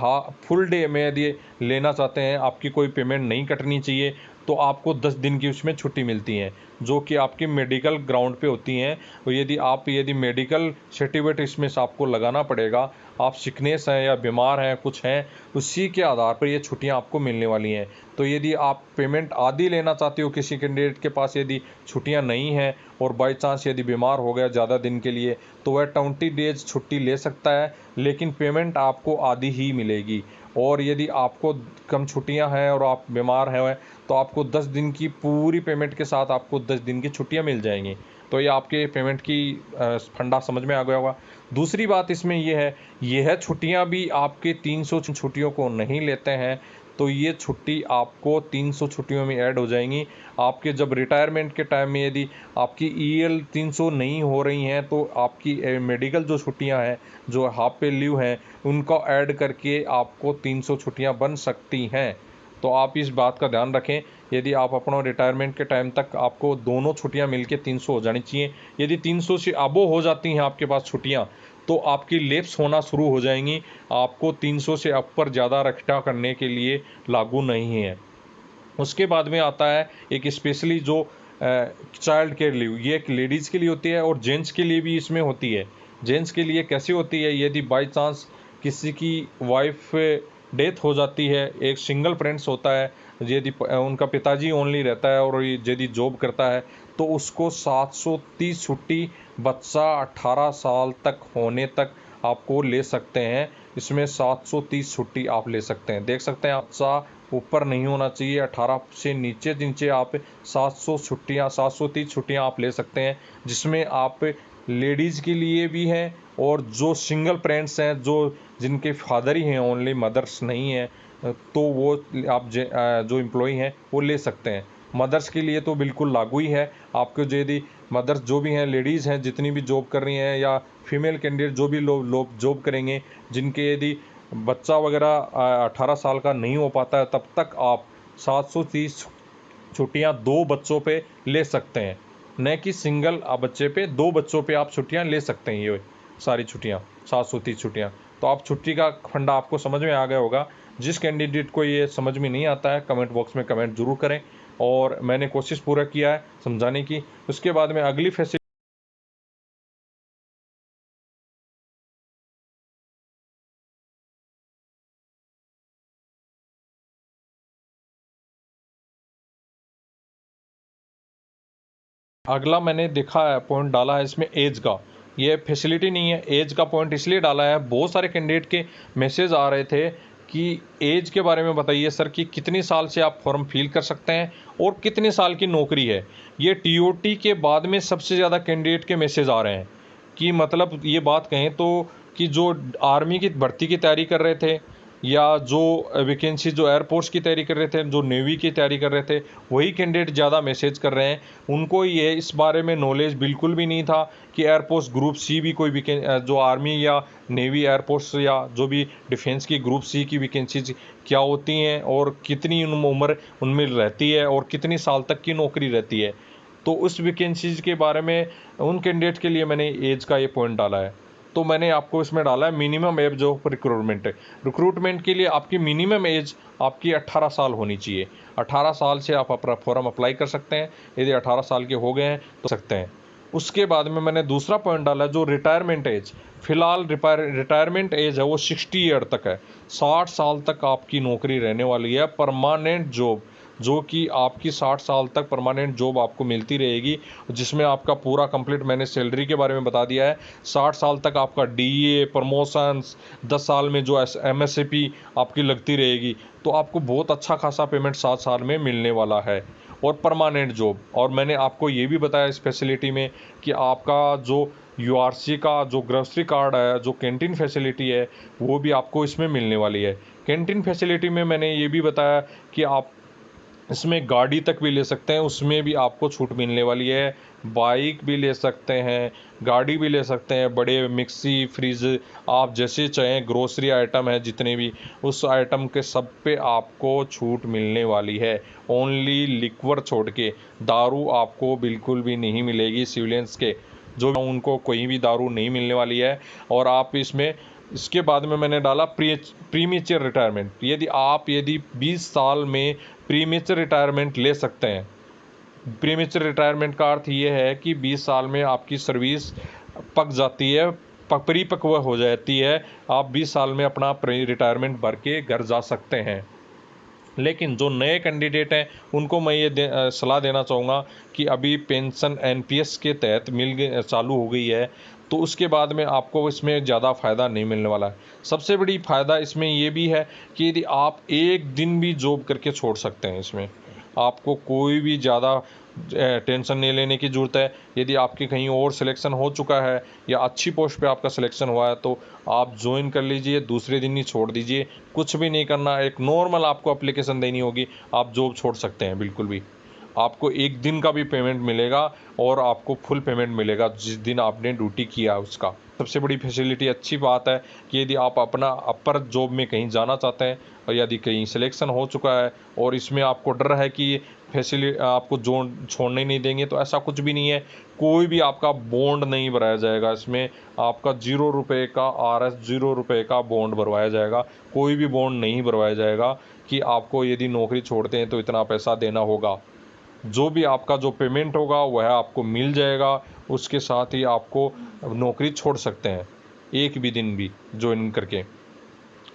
फुल डे में यदि लेना चाहते हैं, आपकी कोई पेमेंट नहीं कटनी चाहिए तो आपको 10 दिन की उसमें छुट्टी मिलती है। जो कि आपकी मेडिकल ग्राउंड पे होती हैं। और यदि मेडिकल सर्टिफिकेट इसमें से आपको लगाना पड़ेगा, आप सिकनेस हैं या बीमार हैं, कुछ हैं, उसी के आधार पर ये छुट्टियां आपको मिलने वाली हैं। तो यदि आप पेमेंट आधी लेना चाहते हो, किसी कैंडिडेट के पास यदि छुट्टियां नहीं हैं और बाई चांस यदि बीमार हो गया ज़्यादा दिन के लिए, तो वह 20 डेज छुट्टी ले सकता है, लेकिन पेमेंट आपको आधी ही मिलेगी। और यदि आपको कम छुट्टियां हैं और आप बीमार हैं, तो आपको 10 दिन की पूरी पेमेंट के साथ आपको 10 दिन की छुट्टियां मिल जाएंगी। तो ये आपके पेमेंट की फंडा समझ में आ गया होगा। दूसरी बात इसमें यह छुट्टियां भी आपके 300 छुट्टियों को नहीं लेते हैं, तो ये छुट्टी आपको 300 छुट्टियों में ऐड हो जाएंगी। आपके जब रिटायरमेंट के टाइम में यदि आपकी EL 300 नहीं हो रही हैं, तो आपकी मेडिकल जो छुट्टियां हैं, जो हाफ पे लीव हैं, उनको ऐड करके आपको 300 छुट्टियां बन सकती हैं। तो आप इस बात का ध्यान रखें। यदि आप अपना रिटायरमेंट के टाइम तक आपको दोनों छुट्टियां मिलके 300 हो जानी चाहिए। यदि 300 से अबो हो जाती हैं आपके पास छुट्टियां, तो आपकी लैप्स होना शुरू हो जाएंगी। आपको 300 से ऊपर ज़्यादा रखा करने के लिए लागू नहीं है। उसके बाद में आता है एक स्पेशली जो चाइल्ड केयर लीव, ये एक लेडीज़ के लिए होती है और जेंट्स के लिए भी इसमें होती है। जेंट्स के लिए कैसे होती है, यदि बाई चांस किसी की वाइफ डेथ हो जाती है, एक सिंगल पेरेंट्स होता है, यदि उनका पिताजी ओनली रहता है और यदि जॉब करता है, तो उसको 730 छुट्टी बच्चा 18 साल तक होने तक आपको ले सकते हैं। इसमें 730 छुट्टी आप ले सकते हैं। देख सकते हैं, बच्चा ऊपर नहीं होना चाहिए, 18 से नीचे नीचे आप 730 छुट्टियाँ आप ले सकते हैं, जिसमें आप लेडीज़ के लिए भी हैं और जो सिंगल पेरेंट्स हैं, जिनके फादर ही हैं, ओनली मदर्स नहीं हैं, तो वो आप जो एम्प्लॉई हैं वो ले सकते हैं। मदर्स के लिए तो बिल्कुल लागू ही है। आपको यदि मदर्स जो भी हैं, लेडीज़ हैं, जितनी भी जॉब कर रही हैं, या फीमेल कैंडिडेट जो भी लोग जॉब करेंगे, जिनके यदि बच्चा वगैरह 18 साल का नहीं हो पाता है, तब तक आप 730 छुट्टियां 2 बच्चों पे ले सकते हैं। न कि सिंगल बच्चे पे, 2 बच्चों पे आप छुट्टियां ले सकते हैं। ये सारी छुट्टियां 730 छुट्टियां। तो आप छुट्टी का फंडा आपको समझ में आ गया होगा। जिस कैंडिडेट को ये समझ में नहीं आता है, कमेंट बॉक्स में कमेंट जरूर करें, और मैंने कोशिश पूरा किया है समझाने की। उसके बाद में अगली फैसिलिटी अगला मैंने देखा है पॉइंट डाला है इसमें एज का। ये फैसिलिटी नहीं है, एज का पॉइंट इसलिए डाला है, बहुत सारे कैंडिडेट के मैसेज आ रहे थे कि एज के बारे में बताइए सर, कि कितने साल से आप फॉर्म फिल कर सकते हैं और कितने साल की नौकरी है। ये TOT के बाद में सबसे ज़्यादा कैंडिडेट के मैसेज आ रहे हैं। कि मतलब ये बात कहें तो, कि जो आर्मी की भर्ती की तैयारी कर रहे थे, या जो वैकेंसी जो एयरफोर्स की तैयारी कर रहे थे, जो नेवी की तैयारी कर रहे थे, वही कैंडिडेट ज़्यादा मैसेज कर रहे हैं। उनको ये इस बारे में नॉलेज बिल्कुल भी नहीं था कि एयरफोर्स ग्रुप सी भी कोई जो आर्मी या नेवी, एयरफोर्स या जो भी डिफेंस की ग्रुप सी की वैकेंसीज क्या होती हैं और कितनी उम्र उनमें रहती है और कितनी साल तक की नौकरी रहती है। तो उस वैकेंसीज के बारे में उन कैंडिडेट के लिए मैंने एज का ये पॉइंट डाला है। तो मैंने आपको इसमें डाला है minimum age of recruitment. Recruitment के लिए आपकी मिनिमम एज आपकी 18 साल होनी चाहिए। 18 साल से आप अपना फॉर्म अप्लाई कर सकते हैं। यदि 18 साल के हो गए हैं तो सकते हैं। उसके बाद में मैंने दूसरा पॉइंट डाला जो रिटायरमेंट एज। फिलहाल रिटायरमेंट एज है वो 60 ईयर तक है। 60 साल तक आपकी नौकरी रहने वाली है, परमानेंट जॉब, जो कि आपकी 60 साल तक परमानेंट जॉब आपको मिलती रहेगी, जिसमें आपका पूरा कंप्लीट, मैंने सैलरी के बारे में बता दिया है। 60 साल तक आपका DA प्रमोशंस, 10 साल में जो MSAP आपकी लगती रहेगी, तो आपको बहुत अच्छा खासा पेमेंट 7 साल में मिलने वाला है, और परमानेंट जॉब। और मैंने आपको ये भी बताया इस फैसिलिटी में कि आपका जो URC का जो ग्रोसरी कार्ड है, जो कैंटीन फैसिलिटी है, वो भी आपको इसमें मिलने वाली है। कैंटीन फैसिलिटी में मैंने ये भी बताया कि आप इसमें गाड़ी तक भी ले सकते हैं, उसमें भी आपको छूट मिलने वाली है। बाइक भी ले सकते हैं, गाड़ी भी ले सकते हैं, बड़े मिक्सी, फ्रिज, आप जैसे चाहें, ग्रोसरी आइटम है जितने भी, उस आइटम के सब पे आपको छूट मिलने वाली है। ओनली लिक्वर छोड़ के, दारू आपको बिल्कुल भी नहीं मिलेगी। सिविलियंस के जो उनको कोई भी दारू नहीं मिलने वाली है। और आप इसके बाद में मैंने डाला प्रीमेच्योर रिटायरमेंट। यदि 20 साल में प्रीमेच्योर रिटायरमेंट ले सकते हैं, प्रीमेच्योर रिटायरमेंट का अर्थ ये है कि 20 साल में आपकी सर्विस पक जाती है, परिपक्व हो जाती है, आप 20 साल में अपना रिटायरमेंट भर के घर जा सकते हैं। लेकिन जो नए कैंडिडेट हैं उनको मैं ये सलाह देना चाहूँगा कि अभी पेंशन एनपीएस के तहत चालू हो गई है, तो उसके बाद में आपको इसमें ज़्यादा फ़ायदा नहीं मिलने वाला है। सबसे बड़ी फ़ायदा इसमें ये भी है कि यदि आप एक दिन भी जॉब करके छोड़ सकते हैं, इसमें आपको कोई भी ज़्यादा टेंशन नहीं लेने की ज़रूरत है। यदि आपकी कहीं और सिलेक्शन हो चुका है या अच्छी पोस्ट पे आपका सिलेक्शन हुआ है तो आप ज्वाइन कर लीजिए, दूसरे दिन ही छोड़ दीजिए, कुछ भी नहीं करना। एक नॉर्मल आपको एप्लीकेशन देनी होगी, आप जॉब छोड़ सकते हैं बिल्कुल भी। आपको एक दिन का भी पेमेंट मिलेगा और आपको फुल पेमेंट मिलेगा जिस दिन आपने ड्यूटी किया उसका। सबसे बड़ी फैसिलिटी अच्छी बात है कि यदि आप अपना अपर जॉब में कहीं जाना चाहते हैं और यदि कहीं सिलेक्शन हो चुका है और इसमें आपको डर है कि फैसिलिटी आपको छोड़ने नहीं देंगे, तो ऐसा कुछ भी नहीं है। कोई भी आपका बॉन्ड नहीं भराया जाएगा, इसमें आपका 0 रुपये का RS 0 रुपये का बॉन्ड भरवाया जाएगा। कोई भी बॉन्ड नहीं भरवाया जाएगा कि आपको यदि नौकरी छोड़ते हैं तो इतना पैसा देना होगा। जो भी आपका जो पेमेंट होगा वह आपको मिल जाएगा, उसके साथ ही आपको नौकरी छोड़ सकते हैं एक भी दिन भी ज्वाइन करके।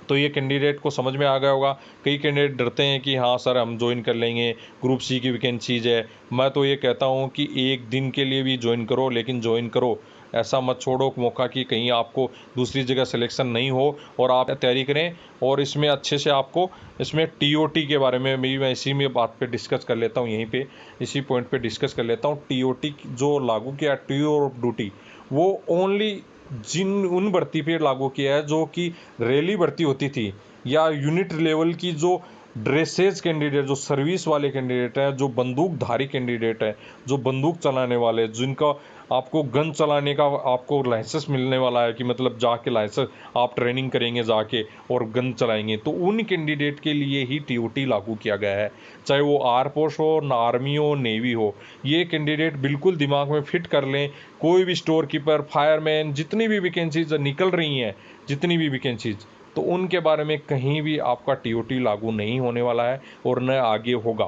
तो ये कैंडिडेट को समझ में आ गया होगा। कई कैंडिडेट डरते हैं कि हाँ सर हम ज्वाइन कर लेंगे, ग्रुप सी की वैकेंसीज है। मैं तो ये कहता हूँ कि एक दिन के लिए भी ज्वाइन करो, लेकिन ज्वाइन करो, ऐसा मत छोड़ो मौका कि कहीं आपको दूसरी जगह सिलेक्शन नहीं हो और आप तैयारी करें। और इसमें अच्छे से आपको इसमें टीओटी के बारे में भी मैं इसी में बात पे डिस्कस कर लेता हूँ, यहीं पे इसी पॉइंट पे डिस्कस कर लेता हूँ। टीओटी जो लागू किया, टूर ऑफ ड्यूटी, वो ओनली उन भर्ती पे लागू किया है जो कि रैली भर्ती होती थी या यूनिट लेवल की जो ड्रेसेज कैंडिडेट, जो सर्विस वाले कैंडिडेट हैं, जो बंदूकधारी कैंडिडेट हैं, जो बंदूक चलाने वाले, जिनका आपको गन चलाने का आपको लाइसेंस मिलने वाला है कि मतलब जाके लाइसेंस आप ट्रेनिंग करेंगे जाके और गन चलाएंगे, तो उन कैंडिडेट के लिए ही टीओटी लागू किया गया है। चाहे वो आर्मफोर्स हो, आर्मी हो, नेवी हो, ये कैंडिडेट बिल्कुल दिमाग में फिट कर लें। कोई भी स्टोर कीपर, फायरमैन, जितनी भी वैकेंसीज निकल रही हैं, जितनी भी वैकेंसीज, तो उनके बारे में कहीं भी आपका टीओटी लागू नहीं होने वाला है और न आगे होगा।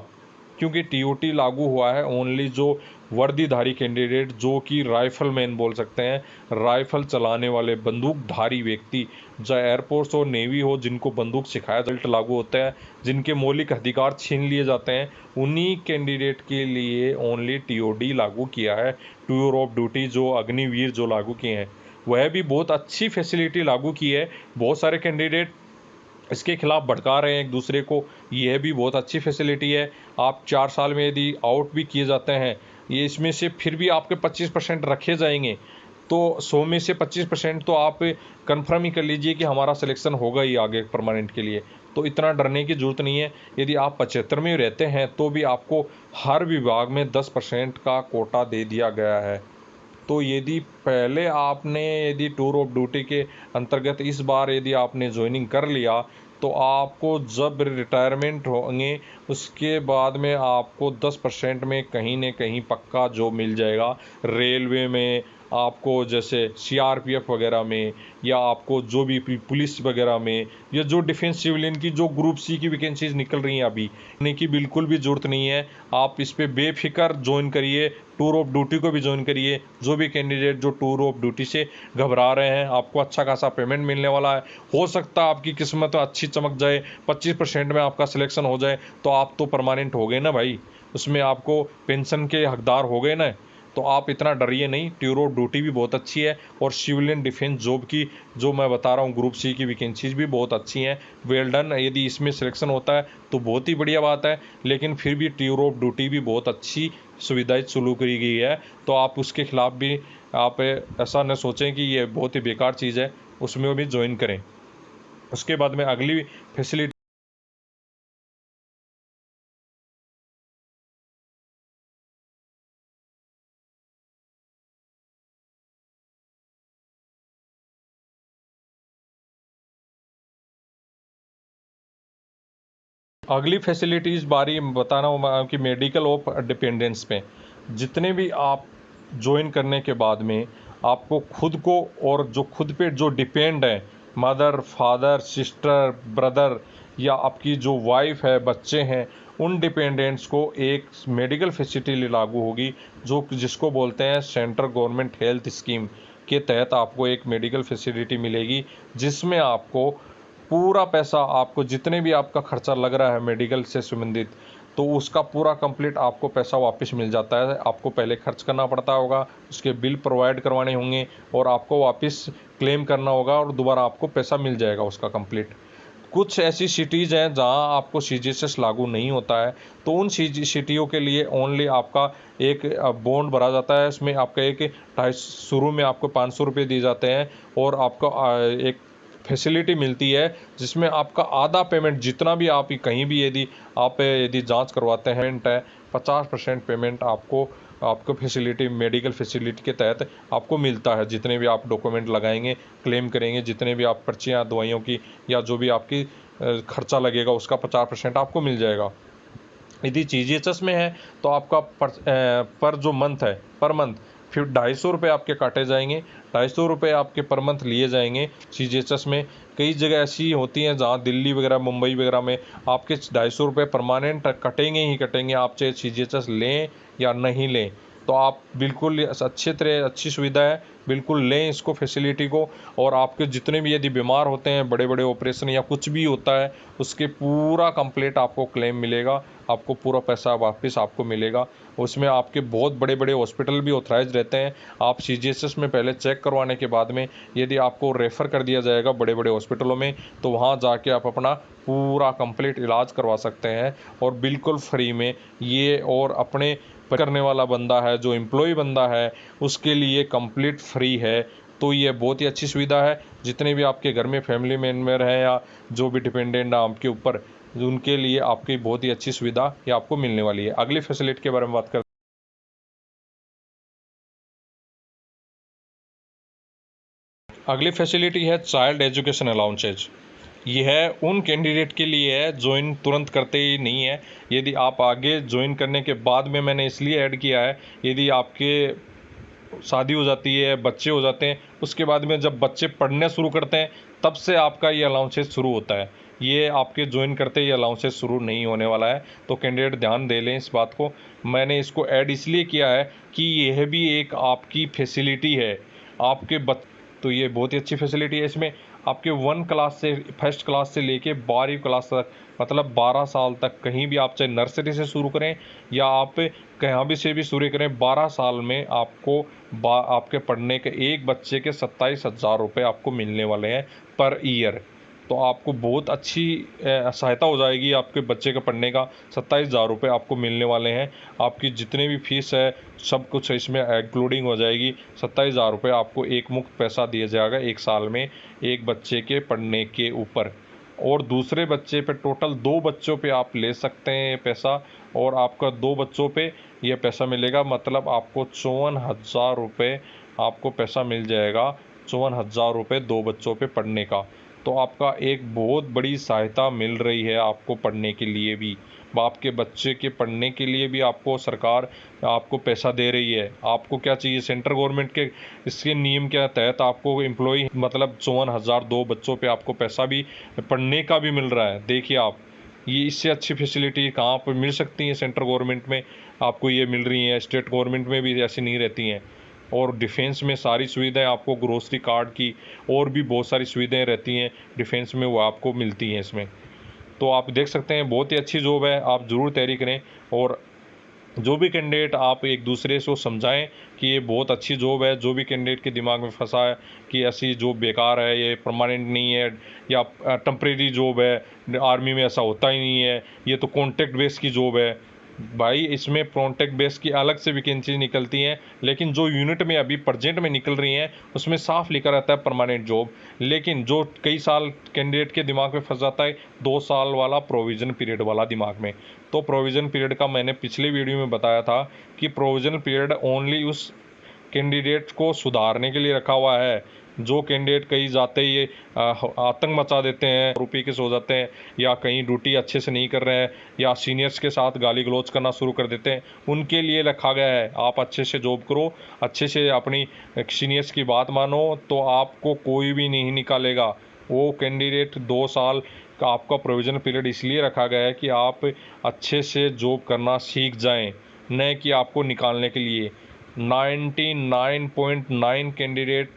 क्योंकि टीओटी लागू हुआ है ओनली जो वर्दीधारी कैंडिडेट, जो कि राइफलमैन बोल सकते हैं, राइफल चलाने वाले बंदूकधारी व्यक्ति, चाहे एयरफोर्स हो, नेवी हो, जिनको बंदूक सिखाया रिजल्ट लागू होता है, जिनके मौलिक अधिकार छीन लिए जाते हैं, उन्हीं कैंडिडेट के लिए ओनली टीओडी लागू किया है। टूर ऑफ ड्यूटी जो अग्निवीर जो लागू किए हैं, वह भी बहुत अच्छी फैसिलिटी लागू की है। बहुत सारे कैंडिडेट इसके खिलाफ भड़का रहे हैं एक दूसरे को, यह भी बहुत अच्छी फैसिलिटी है। आप 4 साल में यदि आउट भी किए जाते हैं, ये इसमें से फिर भी आपके 25% रखे जाएंगे, तो 100 में से 25% तो आप कंफर्म ही कर लीजिए कि हमारा सिलेक्शन होगा ही आगे परमानेंट के लिए। तो इतना डरने की ज़रूरत नहीं है। यदि आप 75 में रहते हैं तो भी आपको हर विभाग में 10% का कोटा दे दिया गया है। तो यदि पहले आपने यदि टूर ऑफ ड्यूटी के अंतर्गत इस बार यदि आपने ज्वाइनिंग कर लिया, तो आपको जब रिटायरमेंट होंगे उसके बाद में आपको 10% में कहीं न कहीं पक्का जॉब मिल जाएगा। रेलवे में आपको, जैसे सीआरपीएफ वगैरह में, या आपको जो भी पुलिस वगैरह में, या जो डिफेंस सिविलियन की जो ग्रुप सी की वैकेंसीज निकल रही हैं अभी, इन्हें की बिल्कुल भी ज़रूरत नहीं है। आप इस पर बेफिक्र ज्वाइन करिए, टूर ऑफ ड्यूटी को भी ज्वाइन करिए। जो भी कैंडिडेट जो टूर ऑफ ड्यूटी से घबरा रहे हैं, आपको अच्छा खासा पेमेंट मिलने वाला है। हो सकता है आपकी किस्मत अच्छी चमक जाए, 25% में आपका सिलेक्शन हो जाए, तो आप तो परमानेंट हो गए ना भाई, उसमें आपको पेंशन के हकदार हो गए ना। तो आप इतना डरिए नहीं, टूर ऑफ ड्यूटी भी बहुत अच्छी है और सिविलियन डिफेंस जॉब की जो मैं बता रहा हूँ ग्रुप सी की वैकेंसीज भी बहुत अच्छी हैं। वेल डन, यदि इसमें सिलेक्शन होता है तो बहुत ही बढ़िया बात है। लेकिन फिर भी टूर ऑफ ड्यूटी भी बहुत अच्छी सुविधाएं शुरू करी गई है, तो आप उसके खिलाफ भी आप ऐसा न सोचें कि ये बहुत ही बेकार चीज़ है, उसमें भी ज्वाइन करें। उसके बाद में अगली फैसिलिटी अगली फैसिलिटीज़ बारी बताना हूँ कि मेडिकल ऑफ डिपेंडेंस पे जितने भी आप ज्वाइन करने के बाद में आपको खुद को और जो खुद पे जो डिपेंड है, मदर, फादर, सिस्टर, ब्रदर, या आपकी जो वाइफ है, बच्चे हैं, उन डिपेंडेंट्स को एक मेडिकल फैसिलिटी लागू होगी, जो जिसको बोलते हैं सेंट्रल गवर्नमेंट हेल्थ स्कीम के तहत आपको एक मेडिकल फैसिलिटी मिलेगी, जिसमें आपको पूरा पैसा, आपको जितने भी आपका खर्चा लग रहा है मेडिकल से संबंधित, तो उसका पूरा कंप्लीट आपको पैसा वापस मिल जाता है। आपको पहले खर्च करना पड़ता होगा, उसके बिल प्रोवाइड करवाने होंगे और आपको वापस क्लेम करना होगा और दोबारा आपको पैसा मिल जाएगा उसका कंप्लीट। कुछ ऐसी सिटीज़ हैं जहां आपको CGHS लागू नहीं होता है, तो उन सिटियों के लिए ओनली आपका एक बॉन्ड भरा जाता है। इसमें आपका एक 250 शुरू में आपको 500 रुपये दिए जाते हैं और आपको एक फैसिलिटी मिलती है जिसमें आपका आधा पेमेंट, जितना भी आप कहीं भी यदि जांच करवाते हैं 50% पेमेंट आपको फैसिलिटी, मेडिकल फैसिलिटी के तहत आपको मिलता है। जितने भी आप डॉक्यूमेंट लगाएंगे, क्लेम करेंगे, जितने भी आप पर्चियाँ दवाइयों की या जो भी आपकी खर्चा लगेगा उसका 50% आपको मिल जाएगा। यदि CGHS में है तो आपका पर जो मंथ है, पर मंथ फिर 250 रुपये आपके काटे जाएंगे। 250 रुपये आपके पर मंथ लिए जाएंगे CGHS में। कई जगह ऐसी होती हैं जहाँ दिल्ली वगैरह, मुंबई वगैरह में आपके 250 रुपये परमानेंट कटेंगे ही कटेंगे, आप चाहे CGHS लें या नहीं लें। तो आप बिल्कुल अच्छी सुविधा है, बिल्कुल लें इसको, फैसिलिटी को। और आपके जितने भी यदि बीमार होते हैं, बड़े बड़े ऑपरेशन या कुछ भी होता है, उसके पूरा कंप्लीट आपको क्लेम मिलेगा, आपको पूरा पैसा वापस आपको मिलेगा। उसमें आपके बहुत बड़े बड़े हॉस्पिटल भी ऑथराइज रहते हैं। आप CGHS में पहले चेक करवाने के बाद में यदि आपको रेफ़र कर दिया जाएगा बड़े बड़े हॉस्पिटलों में, तो वहाँ जाके आप अपना पूरा कंप्लीट इलाज करवा सकते हैं और बिल्कुल फ्री में ये। और अपने करने वाला बंदा है, जो एम्प्लॉय बंदा है, उसके लिए कंप्लीट फ्री है। तो ये बहुत ही अच्छी सुविधा है। जितने भी आपके घर में फैमिली मेम्बर हैं या जो भी डिपेंडेंट है आपके ऊपर, उनके लिए आपकी बहुत ही अच्छी सुविधा ये आपको मिलने वाली है। अगली फैसिलिटी के बारे में बात करते हैं। अगली फैसिलिटी है चाइल्ड एजुकेशन अलाउंसेज। यह उन कैंडिडेट के लिए है ज्वाइन तुरंत करते ही नहीं है। यदि आप आगे ज्वाइन करने के बाद में, मैंने इसलिए ऐड किया है, यदि आपके शादी हो जाती है, बच्चे हो जाते हैं, उसके बाद में जब बच्चे पढ़ने शुरू करते हैं तब से आपका ये अलाउंसेस शुरू होता है। ये आपके ज्वाइन करते ही अलाउंसेस शुरू नहीं होने वाला है, तो कैंडिडेट ध्यान दे लें इस बात को। मैंने इसको ऐड इसलिए किया है कि यह भी एक आपकी फैसिलिटी है आपके तो ये बहुत ही अच्छी फैसिलिटी है। इसमें आपके 1 क्लास से, फर्स्ट क्लास से लेके 12वीं क्लास तक, मतलब 12 साल तक, कहीं भी आप चाहे नर्सरी से शुरू करें या आप कहाँ भी से भी शुरू करें, 12 साल में आपको आपके पढ़ने के एक बच्चे के 27,000 रुपये आपको मिलने वाले हैं पर ईयर। तो आपको बहुत अच्छी सहायता हो जाएगी आपके बच्चे का पढ़ने का। 27,000 रुपये आपको मिलने वाले हैं। आपकी जितने भी फीस है सब कुछ इसमें इंक्लूडिंग हो जाएगी। 27,000 रुपये आपको एक मुफ्त पैसा दिया जाएगा एक साल में, एक बच्चे के पढ़ने के ऊपर। और दूसरे बच्चे पे, टोटल 2 बच्चों पे आप ले सकते हैं ये पैसा, और आपका 2 बच्चों पे ये पैसा मिलेगा, मतलब आपको 54,000 रुपये आपको पैसा मिल जाएगा। 54,000 रुपये 2 बच्चों पे पढ़ने का। तो आपका एक बहुत बड़ी सहायता मिल रही है आपको पढ़ने के लिए भी, बाप के बच्चे के पढ़ने के लिए भी आपको सरकार आपको पैसा दे रही है। आपको क्या चाहिए, सेंट्रल गवर्नमेंट के इसके नियम के तहत आपको एम्प्लॉय, मतलब 54,000 2 बच्चों पे आपको पैसा भी पढ़ने का भी मिल रहा है। देखिए आप, ये इससे अच्छी फैसिलिटी कहाँ पर मिल सकती है? सेंट्रल गवर्नमेंट में आपको ये मिल रही हैं, स्टेट गवर्नमेंट में भी ऐसी नहीं रहती हैं। और डिफेंस में सारी सुविधाएं आपको, ग्रोसरी कार्ड की और भी बहुत सारी सुविधाएं रहती हैं डिफेंस में, वो आपको मिलती हैं इसमें। तो आप देख सकते हैं बहुत ही अच्छी जॉब है, आप ज़रूर तैयारी करें। और जो भी कैंडिडेट, आप एक दूसरे को समझाएं कि ये बहुत अच्छी जॉब है। जो भी कैंडिडेट के दिमाग में फंसा है कि ऐसी जॉब बेकार है, ये परमानेंट नहीं है या टेम्परेरी जॉब है, आर्मी में ऐसा होता ही नहीं है, ये तो कॉन्ट्रैक्ट बेस की जॉब है। भाई, इसमें कॉन्ट्रैक्ट बेस की अलग से वैकेंसी निकलती हैं, लेकिन जो यूनिट में अभी प्रेजेंट में निकल रही हैं उसमें साफ लिखा रहता है परमानेंट जॉब। लेकिन जो कई साल कैंडिडेट के दिमाग में फंस जाता है, 2 साल वाला प्रोविजन पीरियड वाला दिमाग में। तो प्रोविजन पीरियड का मैंने पिछले वीडियो में बताया था कि प्रोविजन पीरियड ओनली उस कैंडिडेट को सुधारने के लिए रखा हुआ है जो कैंडिडेट कहीं जाते ही आतंक मचा देते हैं, रुपये के सो जाते हैं, या कहीं ड्यूटी अच्छे से नहीं कर रहे हैं, या सीनियर्स के साथ गाली गलौज करना शुरू कर देते हैं, उनके लिए रखा गया है। आप अच्छे से जॉब करो, अच्छे से अपनी सीनियर्स की बात मानो, तो आपको कोई भी नहीं निकालेगा। वो कैंडिडेट 2 साल का आपका प्रोविजनल पीरियड इसलिए रखा गया है कि आप अच्छे से जॉब करना सीख जाएं, न कि आपको निकालने के लिए। 99.9 कैंडिडेट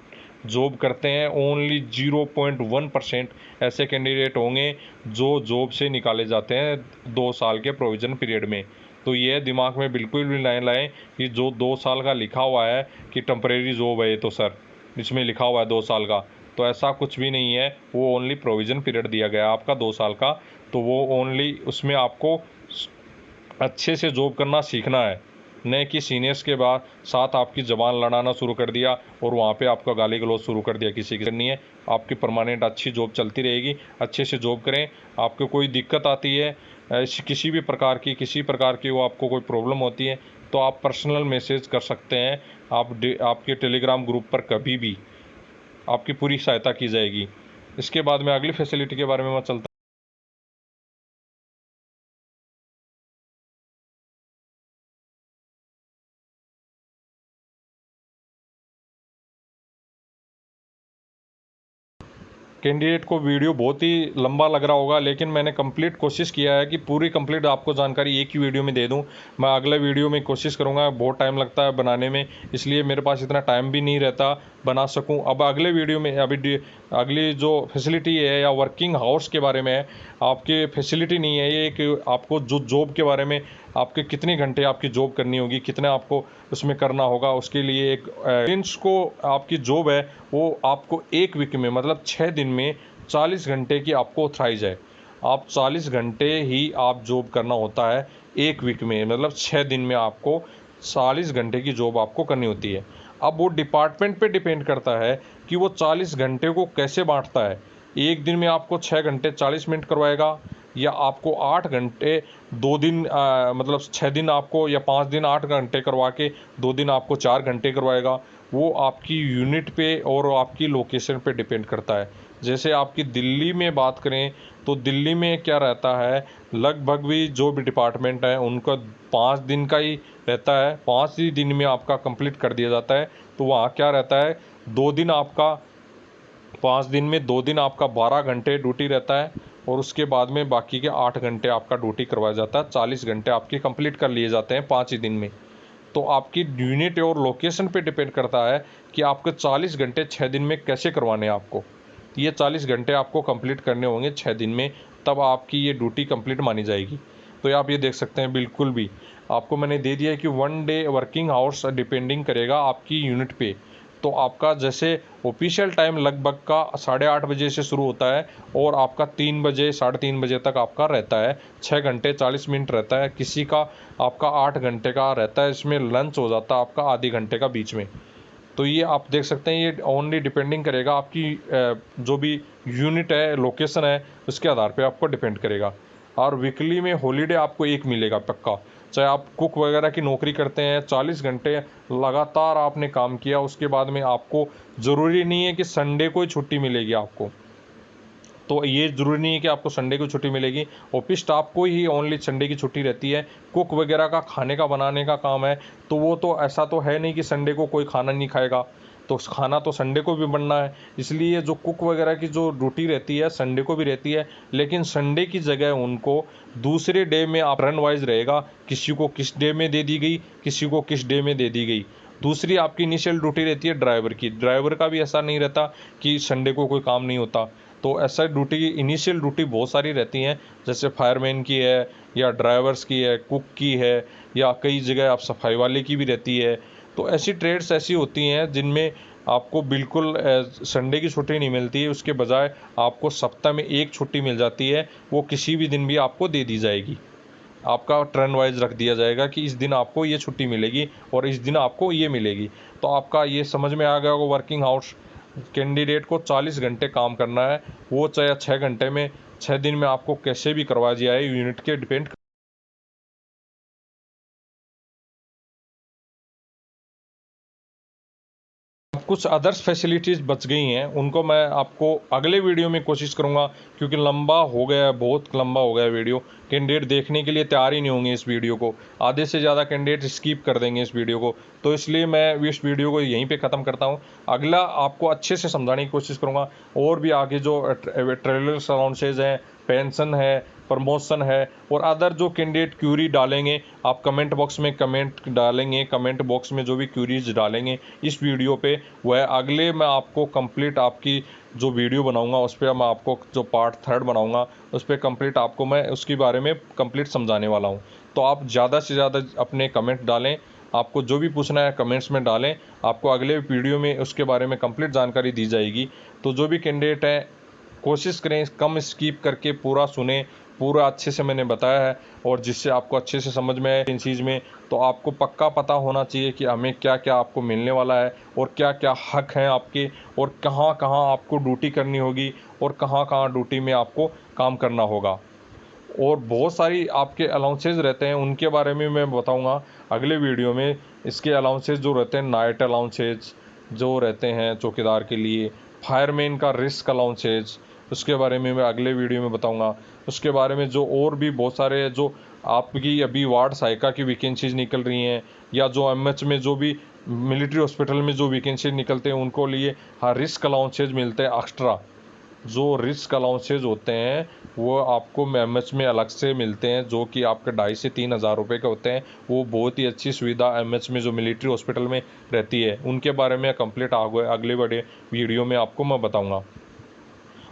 जॉब करते हैं, ओनली 0.1% ऐसे कैंडिडेट होंगे जो जॉब से निकाले जाते हैं 2 साल के प्रोविजन पीरियड में। तो ये दिमाग में बिल्कुल भी नहीं लाएं कि जो 2 साल का लिखा हुआ है कि टेम्परेरी जॉब है, ये तो सर इसमें लिखा हुआ है 2 साल का, तो ऐसा कुछ भी नहीं है। वो ओनली प्रोविजन पीरियड दिया गया है आपका 2 साल का, तो वो ओनली उसमें आपको अच्छे से जॉब करना सीखना है, न कि सीनियर्स के बाद साथ आपकी ज़बान लड़ाना शुरू कर दिया और वहाँ पे आपका गाली गलौज शुरू कर दिया। किसी की नहीं है, आपकी परमानेंट अच्छी जॉब चलती रहेगी। अच्छे से जॉब करें। आपको कोई दिक्कत आती है किसी भी प्रकार की, वो आपको कोई प्रॉब्लम होती है, तो आप पर्सनल मैसेज कर सकते हैं। आपके टेलीग्राम ग्रुप पर कभी भी आपकी पूरी सहायता की जाएगी। इसके बाद में अगली फैसिलिटी के बारे में मैं चलता। कैंडिडेट को वीडियो बहुत ही लंबा लग रहा होगा, लेकिन मैंने कंप्लीट कोशिश किया है कि पूरी कंप्लीट आपको जानकारी एक ही वीडियो में दे दूं। मैं अगले वीडियो में कोशिश करूंगा, बहुत टाइम लगता है बनाने में, इसलिए मेरे पास इतना टाइम भी नहीं रहता बना सकूं। अब अगले वीडियो में अगली जो फैसिलिटी है या वर्किंग हाउस के बारे में है, आपकी फैसिलिटी नहीं है ये, कि आपको जो जॉब के बारे में, आपके कितने घंटे आपकी जॉब करनी होगी, कितना आपको उसमें करना होगा, उसके लिए एक एक्सपीरियंस को आपकी जॉब है वो आपको 1 वीक में, मतलब 6 दिन में 40 घंटे की आपको ऑथराइज है। आप 40 घंटे ही आप जॉब करना होता है 1 वीक में, मतलब 6 दिन में आपको 40 घंटे की जॉब आपको करनी होती है। अब वो डिपार्टमेंट पे डिपेंड करता है कि वो 40 घंटे को कैसे बांटता है। एक दिन में आपको 6 घंटे 40 मिनट करवाएगा, या आपको 8 घंटे 2 दिन मतलब 6 दिन आपको, या 5 दिन 8 घंटे करवा के 2 दिन आपको 4 घंटे करवाएगा। वो आपकी यूनिट पे और आपकी लोकेशन पे डिपेंड करता है। जैसे आपकी दिल्ली में बात करें तो दिल्ली में क्या रहता है, लगभग भी जो भी डिपार्टमेंट है उनका 5 दिन का ही रहता है, 5 ही दिन में आपका कंप्लीट कर दिया जाता है। तो वहाँ क्या रहता है, 2 दिन आपका, 5 दिन में 2 दिन आपका 12 घंटे ड्यूटी रहता है, और उसके बाद में बाकी के 8 घंटे आपका ड्यूटी करवाया जाता है। 40 घंटे आपके कंप्लीट कर लिए जाते हैं 5 ही दिन में। तो आपकी यूनिट और लोकेशन पे डिपेंड करता है कि आपके 40 घंटे 6 दिन में कैसे करवाने हैं आपको। ये 40 घंटे आपको कंप्लीट करने होंगे 6 दिन में, तब आपकी ये ड्यूटी कंप्लीट मानी जाएगी। तो आप ये देख सकते हैं, बिल्कुल भी आपको मैंने दे दिया है कि 1 डे वर्किंग आवर्स डिपेंडिंग करेगा आपकी यूनिट पे। तो आपका जैसे ऑफिशियल टाइम लगभग का 8:30 बजे से शुरू होता है, और आपका 3 बजे 3:30 बजे तक आपका रहता है। 6 घंटे 40 मिनट रहता है, किसी का आपका 8 घंटे का रहता है, इसमें लंच हो जाता है आपका आधे घंटे का बीच में। तो ये आप देख सकते हैं, ये ओनली डिपेंडिंग करेगा आपकी जो भी यूनिट है, लोकेशन है, उसके आधार पे आपको डिपेंड करेगा। और वीकली में हॉलीडे आपको 1 मिलेगा पक्का। चाहे आप कुक वगैरह की नौकरी करते हैं, 40 घंटे लगातार आपने काम किया, उसके बाद में आपको ज़रूरी नहीं है कि संडे को ही छुट्टी मिलेगी आपको। तो ये ज़रूरी नहीं है कि आपको संडे को छुट्टी मिलेगी, ऑफिस स्टाफ को ही ओनली संडे की छुट्टी रहती है। कुक वगैरह का खाने का बनाने का काम है, तो वो तो ऐसा तो है नहीं कि संडे को कोई खाना नहीं खाएगा, तो खाना तो संडे को भी बनना है। इसलिए जो कुक वगैरह की जो ड्यूटी रहती है संडे को भी रहती है, लेकिन संडे की जगह उनको दूसरे डे में आप रन वाइज रहेगा, किसी को किस डे में दे दी गई, किसी को किस डे में दे दी गई। दूसरी आपकी इनिशियल ड्यूटी रहती है ड्राइवर की। ड्राइवर का भी ऐसा नहीं रहता कि संडे को कोई काम नहीं होता। तो ऐसा ड्यूटी, इनिशियल ड्यूटी बहुत सारी रहती हैं, जैसे फायरमैन की है, या ड्राइवर्स की है, कुक की है, या कई जगह आप सफाई वाले की भी रहती है। तो ऐसी ट्रेड्स ऐसी होती हैं जिनमें आपको बिल्कुल संडे की छुट्टी नहीं मिलती है, उसके बजाय आपको सप्ताह में 1 छुट्टी मिल जाती है, वो किसी भी दिन भी आपको दे दी जाएगी। आपका ट्रेंड वाइज रख दिया जाएगा कि इस दिन आपको ये छुट्टी मिलेगी और इस दिन आपको ये मिलेगी। तो आपका ये समझ में आ गया होगा वर्किंग आवर्स। कैंडिडेट को 40 घंटे काम करना है, वो चाहे 6 घंटे में 6 दिन में आपको कैसे भी करवा दिया है, यूनिट के डिपेंड। कुछ अदर्स फैसिलिटीज़ बच गई हैं, उनको मैं आपको अगले वीडियो में कोशिश करूंगा, क्योंकि लंबा हो गया है, बहुत लंबा हो गया है वीडियो। कैंडिडेट देखने के लिए तैयार ही नहीं होंगे इस वीडियो को, आधे से ज़्यादा कैंडिडेट स्किप कर देंगे इस वीडियो को। तो इसलिए मैं इस वीडियो को यहीं पे ख़त्म करता हूँ। अगला आपको अच्छे से समझाने की कोशिश करूँगा, और भी आगे जो ट्रेवल अलाउंसेज हैं, पेंशन है, प्रमोशन है और अदर जो कैंडिडेट क्यूरी डालेंगे, आप कमेंट बॉक्स में कमेंट डालेंगे, कमेंट बॉक्स में जो भी क्यूरीज डालेंगे इस वीडियो पे, वह अगले मैं आपको कंप्लीट आपकी जो वीडियो बनाऊंगा उस पर मैं आपको जो पार्ट 3 बनाऊंगा उस पर कंप्लीट आपको मैं उसके बारे में कंप्लीट समझाने वाला हूं। तो आप ज़्यादा से ज़्यादा अपने कमेंट डालें, आपको जो भी पूछना है कमेंट्स में डालें, आपको अगले वीडियो में उसके बारे में कंप्लीट जानकारी दी जाएगी। तो जो भी कैंडिडेट हैं कोशिश करें कम स्किप करके पूरा सुने, पूरा अच्छे से मैंने बताया है और जिससे आपको अच्छे से समझ में आए इन चीज़ में। तो आपको पक्का पता होना चाहिए कि हमें क्या क्या आपको मिलने वाला है और क्या क्या हक हैं आपके और कहाँ कहाँ आपको ड्यूटी करनी होगी और कहाँ कहाँ ड्यूटी में आपको काम करना होगा। और बहुत सारी आपके अलाउंसेज रहते हैं, उनके बारे में मैं बताऊंगा अगले वीडियो में। इसके अलाउंसेज जो रहते हैं, नाइट अलाउंसेज जो रहते हैं चौकीदार के लिए, फायरमैन का रिस्क अलाउंसेज, उसके बारे में मैं अगले वीडियो में बताऊंगा। उसके बारे में जो और भी बहुत सारे जो आपकी अभी वार्ड सहायिका की वैकेंसीज निकल रही हैं या जो एमएच में जो भी मिलिट्री हॉस्पिटल में जो वैकेंसी निकलते हैं उनको लिए हाँ रिस्क अलाउंसेज मिलते हैं एक्स्ट्रा। जो रिस्क अलाउंसेज होते हैं वो आपको एमएच में अलग से मिलते हैं, जो कि आपके 2,500 से 3,000 रुपये के होते हैं। वो बहुत ही अच्छी सुविधा एमएच में जो मिलिट्री हॉस्पिटल में रहती है, उनके बारे में कंप्लीट अगले बड़े वीडियो में आपको मैं बताऊंगा।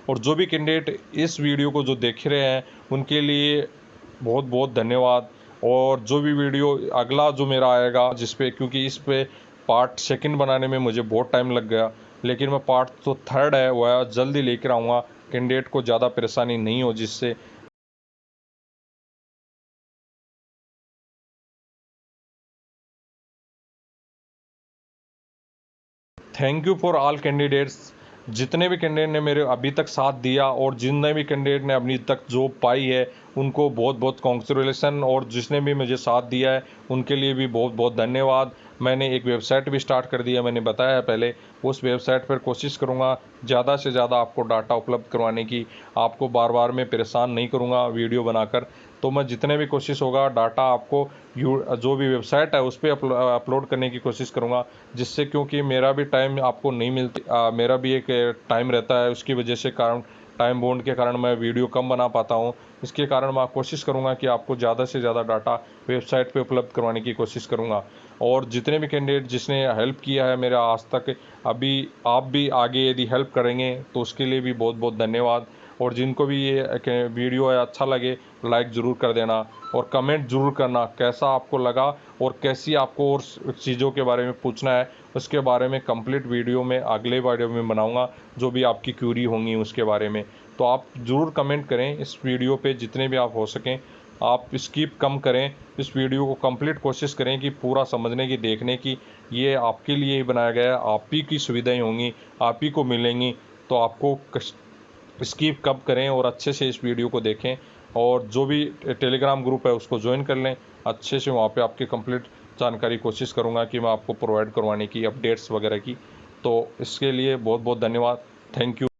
और जो भी कैंडिडेट इस वीडियो को जो देख रहे हैं उनके लिए बहुत बहुत धन्यवाद। और जो भी वीडियो अगला जो मेरा आएगा जिस पे, क्योंकि इस पे पार्ट 2 बनाने में मुझे बहुत टाइम लग गया, लेकिन मैं पार्ट तो 3 है वह जल्दी लेकर आऊँगा, कैंडिडेट को ज़्यादा परेशानी नहीं हो जिससे। Thank you for all candidates. जितने भी कैंडिडेट ने मेरे अभी तक साथ दिया और जितने भी कैंडिडेट ने अभी तक जॉब पाई है उनको बहुत बहुत कॉन्ग्रेचुलेसन, और जिसने भी मुझे साथ दिया है उनके लिए भी बहुत बहुत धन्यवाद। मैंने एक वेबसाइट भी स्टार्ट कर दिया, मैंने बताया है पहले। उस वेबसाइट पर कोशिश करूँगा ज़्यादा से ज़्यादा आपको डाटा उपलब्ध करवाने की, आपको बार बार मैं परेशान नहीं करूँगा वीडियो बनाकर। तो मैं जितने भी कोशिश होगा डाटा आपको जो भी वेबसाइट है उस पर अपलोड करने की कोशिश करूँगा, जिससे क्योंकि मेरा भी टाइम आपको नहीं मिलती, मेरा भी एक टाइम रहता है, उसकी वजह से कारण टाइम बॉन्ड के कारण मैं वीडियो कम बना पाता हूँ। इसके कारण मैं कोशिश करूँगा कि आपको ज़्यादा से ज़्यादा डाटा वेबसाइट पे उपलब्ध करवाने की कोशिश करूँगा। और जितने भी कैंडिडेट जिसने हेल्प किया है मेरा आज तक, अभी आप भी आगे यदि हेल्प करेंगे तो उसके लिए भी बहुत बहुत धन्यवाद। और जिनको भी ये वीडियो है अच्छा लगे लाइक ज़रूर कर देना और कमेंट ज़रूर करना कैसा आपको लगा और कैसी आपको और चीज़ों के बारे में पूछना है, उसके बारे में कंप्लीट वीडियो में अगले वीडियो में बनाऊंगा, जो भी आपकी क्यूरी होंगी उसके बारे में। तो आप ज़रूर कमेंट करें इस वीडियो पे जितने भी आप हो सकें, आप स्किप कम करें, इस वीडियो को कंप्लीट कोशिश करें कि पूरा समझने की, देखने की। ये आपके लिए ही बनाया गया है, आप ही की सुविधाएँ होंगी, आप ही को मिलेंगी। तो आपको स्किप कम करें और अच्छे से इस वीडियो को देखें। और जो भी टेलीग्राम ग्रुप है उसको ज्वाइन कर लें अच्छे से, वहाँ पे आपकी कंप्लीट जानकारी कोशिश करूँगा कि मैं आपको प्रोवाइड करवाने की, अपडेट्स वगैरह की। तो इसके लिए बहुत बहुत धन्यवाद। Thank you.